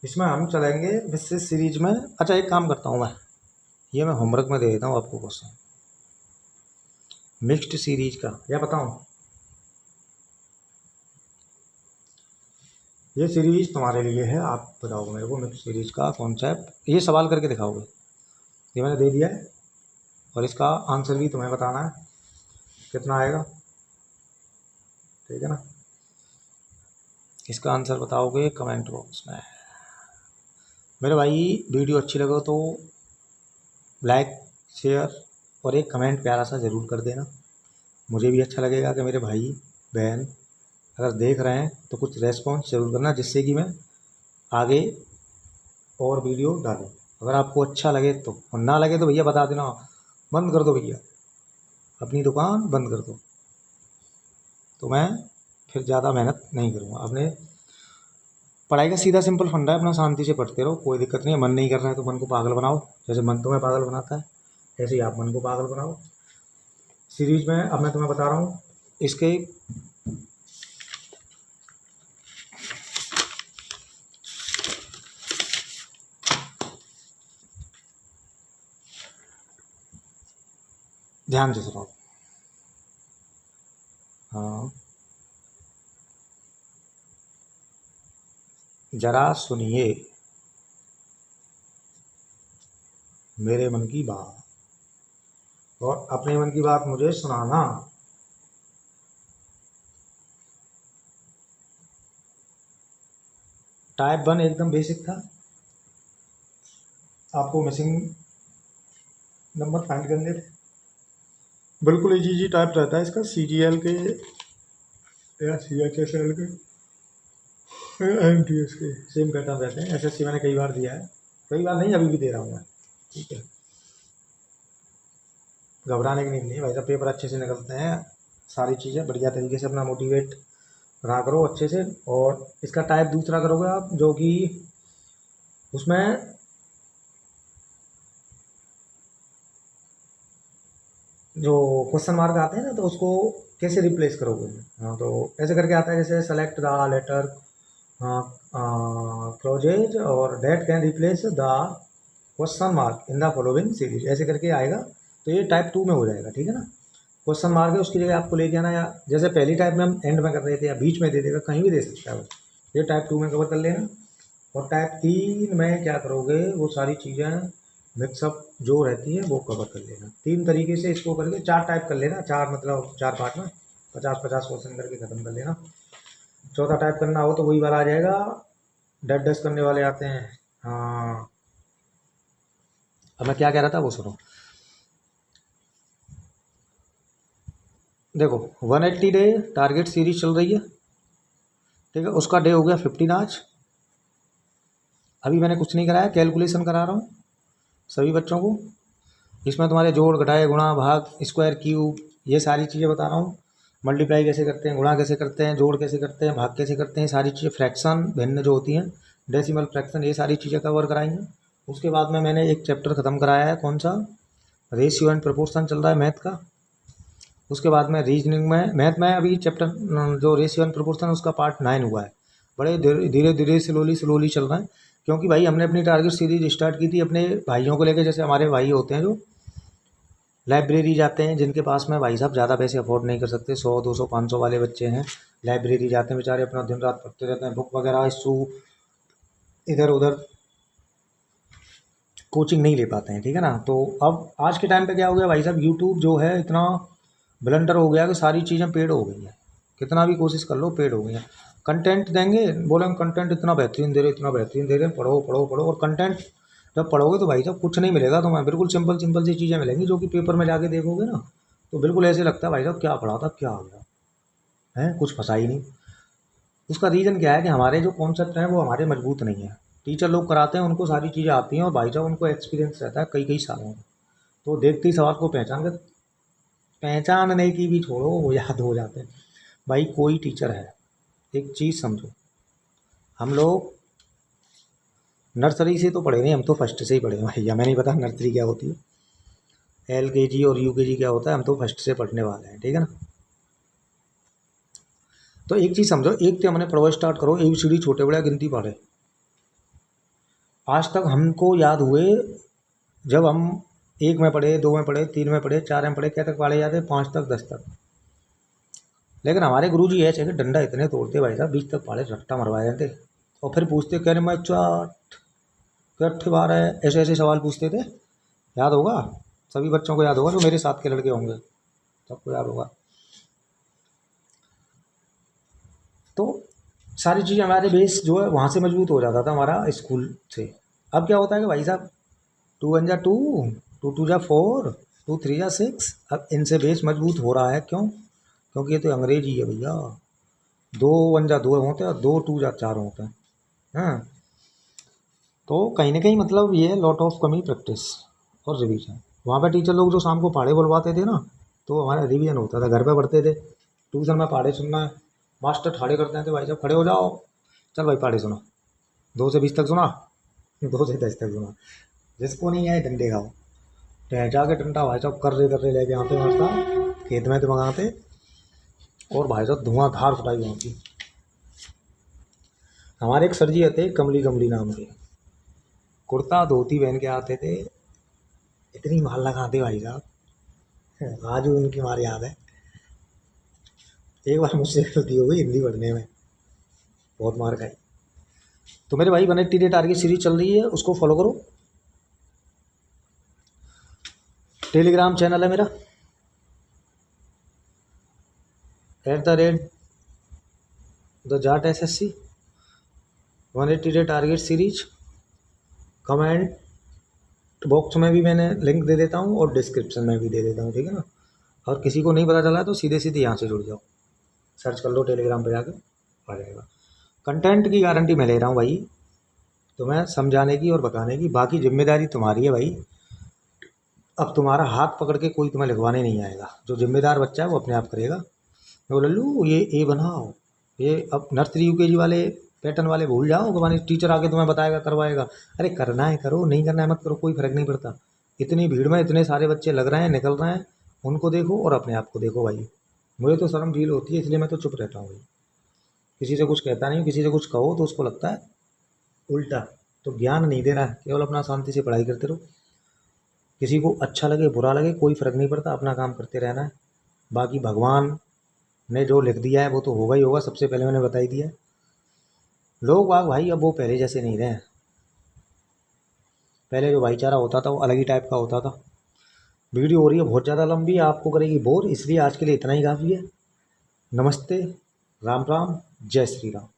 इसमें हम चलेंगे मिश्रित सीरीज में। अच्छा एक काम करता हूँ मैं, ये मैं होमवर्क में दे देता हूँ आपको क्वेश्चन, मिक्स्ड सीरीज का, या बताऊँ? ये सीरीज तुम्हारे लिए है, आप बताओगे मेरे को मिक्स्ड सीरीज का कॉन्सेप्ट, ये सवाल करके दिखाओगे, ये मैंने दे दिया है, और इसका आंसर भी तुम्हें बताना है, कितना आएगा, ठीक है ना। इसका आंसर बताओगे कमेंट बॉक्स में। मेरे भाई वीडियो अच्छी लगे तो लाइक शेयर और एक कमेंट प्यारा सा ज़रूर कर देना। मुझे भी अच्छा लगेगा कि मेरे भाई बहन अगर देख रहे हैं तो कुछ रेस्पॉन्स ज़रूर करना, जिससे कि मैं आगे और वीडियो डालूँ। अगर आपको अच्छा लगे तो, और ना लगे तो भैया बता देना, बंद कर दो भैया, अपनी दुकान बंद कर दो, तो मैं फिर ज़्यादा मेहनत नहीं करूँगा। अपने पढ़ाई का सीधा सिंपल फंडा है, अपना शांति से पढ़ते रहो, कोई दिक्कत नहीं है। मन नहीं कर रहा है तो मन को पागल बनाओ, जैसे मन तुम्हें पागल बनाता है ऐसे ही आप मन को पागल बनाओ। सीरीज में अब मैं तुम्हें बता रहा हूँ इसके ध्यान से सुनो। हाँ, जरा सुनिए मेरे मन की बात, और अपने मन की बात मुझे सुनाना। टाइप 1 एकदम बेसिक था, आपको मिसिंग नंबर फाइंड करने थे। बिल्कुल इजी टाइप रहता है इसका, CGL के या CHSL के IMTS के सेम पैटर्न रहते हैं। SSC मैंने कई बार दिया है, कई बार नहीं अभी भी दे रहा हूँ मैं, ठीक है। घबराने की नीड नहीं भाई साहब, पेपर अच्छे से निकलते हैं, सारी चीज़ें बढ़िया तरीके से अपना मोटिवेट रहा करो अच्छे से। और इसका टाइप दूसरा करोगे आप, जो कि उसमें जो क्वेश्चन मार्क आते हैं ना, तो उसको कैसे रिप्लेस करोगे। हाँ, तो ऐसे करके आता है जैसे सेलेक्ट द लेटर क्लोजेज और date can replace the question mark in the following series, ऐसे करके आएगा। तो ये टाइप 2 में हो जाएगा, ठीक है ना। क्वेश्चन मार्क है उसकी जगह आपको लेके आना, या जैसे पहली टाइप में हम एंड में कर रहे थे या बीच में दे देगा, कहीं भी दे सकता है वो। ये टाइप 2 में कवर कर लेना। और टाइप 3 में क्या करोगे, वो सारी चीज़ें मिक्सअप जो रहती है वो कवर कर लेना। 3 तरीके से इसको करके 4 टाइप कर लेना, 4 मतलब 4 पार्ट में 50-50 क्वेश्चन करके ख़त्म कर लेना। चौथा टाइप करना हो तो वही वाला आ जाएगा, डट डस्ट करने वाले आते हैं। हाँ, अब मैं क्या कह रहा था वो सुनो। देखो 180 डे टारगेट सीरीज चल रही है, ठीक है। उसका डे हो गया 15 आज। अभी मैंने कुछ नहीं कराया, कैलकुलेशन करा रहा हूँ सभी बच्चों को। इसमें तुम्हारे जोड़ घटाए गुणा भाग स्क्वायर क्यूब ये सारी चीज़ें बता रहा हूँ। मल्टीप्लाई कैसे करते हैं, गुणा कैसे करते हैं, जोड़ कैसे करते हैं, भाग कैसे करते हैं, सारी चीज़ें, फ्रैक्शन भिन्न जो होती हैं, डेसिमल फ्रैक्शन, ये सारी चीज़ें कवर कराएंगे। उसके बाद में मैंने एक चैप्टर ख़त्म कराया है, कौन सा, रेशियो एंड प्रोपोर्शन चल रहा है मैथ का। उसके बाद में रीजनिंग में, मैथ में अभी चैप्टर जो रेशियो एंड प्रोपोर्शन उसका पार्ट 9 हुआ है। बड़े धीरे धीरे स्लोली चल रहा है, क्योंकि भाई हमने अपनी टारगेट सीरीज स्टार्ट की थी अपने भाइयों को लेकर। जैसे हमारे भाई होते हैं जो लाइब्रेरी जाते हैं, जिनके पास में भाई साहब ज़्यादा पैसे अफोर्ड नहीं कर सकते, 100 200 500 वाले बच्चे हैं, लाइब्रेरी जाते हैं बेचारे, अपना दिन रात पढ़ते रहते हैं, बुक वगैरह इशू इधर उधर कोचिंग नहीं ले पाते हैं, ठीक है ना। तो अब आज के टाइम पे क्या हो गया भाई साहब, यूट्यूब जो है इतना ब्लंडर हो गया कि सारी चीज़ें पेड हो गई हैं, कितना भी कोशिश कर लो पेड हो गई हैं। कंटेंट देंगे, बोलेंगे कंटेंट इतना बेहतरीन दे रहे, इतना बेहतरीन दे रहे, पढ़ो पढ़ो पढ़ो। और कंटेंट जब पढ़ोगे तो भाई साहब कुछ नहीं मिलेगा तुम्हें, बिल्कुल सिंपल सिंपल सी चीज़ें मिलेंगी, जो कि पेपर में जाके देखोगे ना तो बिल्कुल ऐसे लगता है भाई साहब क्या पढ़ा था, क्या आ गया है, कुछ फंसा ही नहीं। उसका रीज़न क्या है कि हमारे जो कॉन्सेप्ट हैं वो हमारे मजबूत नहीं है। टीचर लोग कराते हैं, उनको सारी चीज़ें आती हैं, और भाई साहब उनको एक्सपीरियंस रहता है कई कई सालों में, तो देखते ही सवाल को पहचानने की भी छोड़ो, वो याद हो जाते हैं। भाई कोई टीचर है, एक चीज़ समझो, हम लोग नर्सरी से तो पढ़े नहीं, हम तो फर्स्ट से ही पढ़े हैं भैया। मैं नहीं पता नर्सरी क्या होती है, LKG और UKG क्या होता है, हम तो फर्स्ट से पढ़ने वाले हैं, ठीक है ना। तो एक चीज़ समझो, एक तो हमने पढ़वा स्टार्ट करो, ABCD छोटे बड़े गिनती पढ़े, आज तक हमको याद हुए जब हम 1 में पढ़े, 2 में पढ़े, 3 में पढ़े, 4 में पढ़े, क्या तक पढ़े जाते, 5 तक 10 तक। लेकिन हमारे गुरुजी ऐसे कि डंडा इतने तोड़ते भाई साहब, 20 तक पढ़े रट्टा मरवाए जाते, और फिर पूछते कह रहे मैं चाट कट्ठे बार है, ऐसे ऐसे सवाल पूछते थे। याद होगा सभी बच्चों को, याद होगा जो मेरे साथ के लड़के होंगे, सबको याद होगा। तो सारी चीज़ हमारे बेस जो है वहाँ से मजबूत हो जाता था हमारा स्कूल से। अब क्या होता है कि भाई साहब 2 1 जा 2, 2 2 जा 4, 2 3 या 6। अब इनसे बेस मजबूत हो रहा है, क्यों? क्योंकि ये तो अंग्रेजी है भैया। 2 1 जा 2 होते हैं और 2 2 जा 4 होते हैं। हाँ, तो कहीं ना कहीं मतलब ये है लॉट ऑफ कमी प्रैक्टिस और रिवीजन। वहाँ पे टीचर लोग जो शाम को पहाड़े बुलवाते थे ना, तो हमारा रिवीजन होता था, घर पे पढ़ते थे। ट्यूशन में पहाड़े सुनना है, मास्टर ठाड़े करते हैं, तो भाई साहब खड़े हो जाओ, चल भाई पहाड़े सुना, 2 से 20 तक सुना, 2 से 10 तक सुना, जिसको नहीं आए डंडे खाओ। टहचा के डंडा भाई साहब कर रहे लेके आते मारता, खेत में तो मंगाते, और भाई साहब धुआंधार सुनाई वहाँ की। हमारे एक सर जी आते कमली कमली नाम के, कुर्ता धोती पहन के आते थे, इतनी मार लगाते भाई साहब, आज भी उनकी मार याद है। एक बार मुझसे गलती हो गई हिंदी पढ़ने में, बहुत मार खाई। तो मेरे भाई 180 टारगेट सीरीज चल रही है, उसको फॉलो करो। टेलीग्राम चैनल है मेरा @the Jat SSC। 180 target series comment box में भी मैंने लिंक दे देता हूँ और डिस्क्रिप्शन में भी दे देता हूँ, ठीक है ना। और किसी को नहीं पता चला तो सीधे सीधे यहाँ से जुड़ जाओ, सर्च कर लो टेलीग्राम पे जाकर, आ जाएगा। कंटेंट की गारंटी मैं ले रहा हूँ भाई, तुम्हें समझाने की और बताने की, बाकी जिम्मेदारी तुम्हारी है भाई। अब तुम्हारा हाथ पकड़ के कोई तुम्हें लिखवाने नहीं आएगा, जो जिम्मेदार बच्चा है वो अपने आप करेगा। वो लल्लू ये ए बनाओ, ये अब नर्सरी UKG वाले पैटर्न वाले भूल जाओ, हमारे टीचर आके तुम्हें बताएगा करवाएगा। अरे करना है करो, नहीं करना है मत करो, कोई फ़र्क नहीं पड़ता। इतनी भीड़ में इतने सारे बच्चे लग रहे हैं, निकल रहे हैं, उनको देखो और अपने आप को देखो भाई। मुझे तो शर्म फील होती है, इसलिए मैं तो चुप रहता हूँ भाई, किसी से कुछ कहता नहीं हूँ। किसी से कुछ कहो तो उसको लगता है उल्टा, तो ज्ञान नहीं देना है, केवल अपना शांति से पढ़ाई करते रहो। किसी को अच्छा लगे बुरा लगे कोई फ़र्क नहीं पड़ता, अपना काम करते रहना है। बाकी भगवान ने जो लिख दिया है वो तो होगा ही होगा, सबसे पहले मैंने बता ही दिया है। लोग बाग भाई अब वो पहले जैसे नहीं रहे। पहले जो भाईचारा होता था वो अलग ही टाइप का होता था। वीडियो हो रही है बहुत ज़्यादा लंबी, आपको करेगी बोर, इसलिए आज के लिए इतना ही काफ़ी है। नमस्ते, राम राम, जय श्री राम।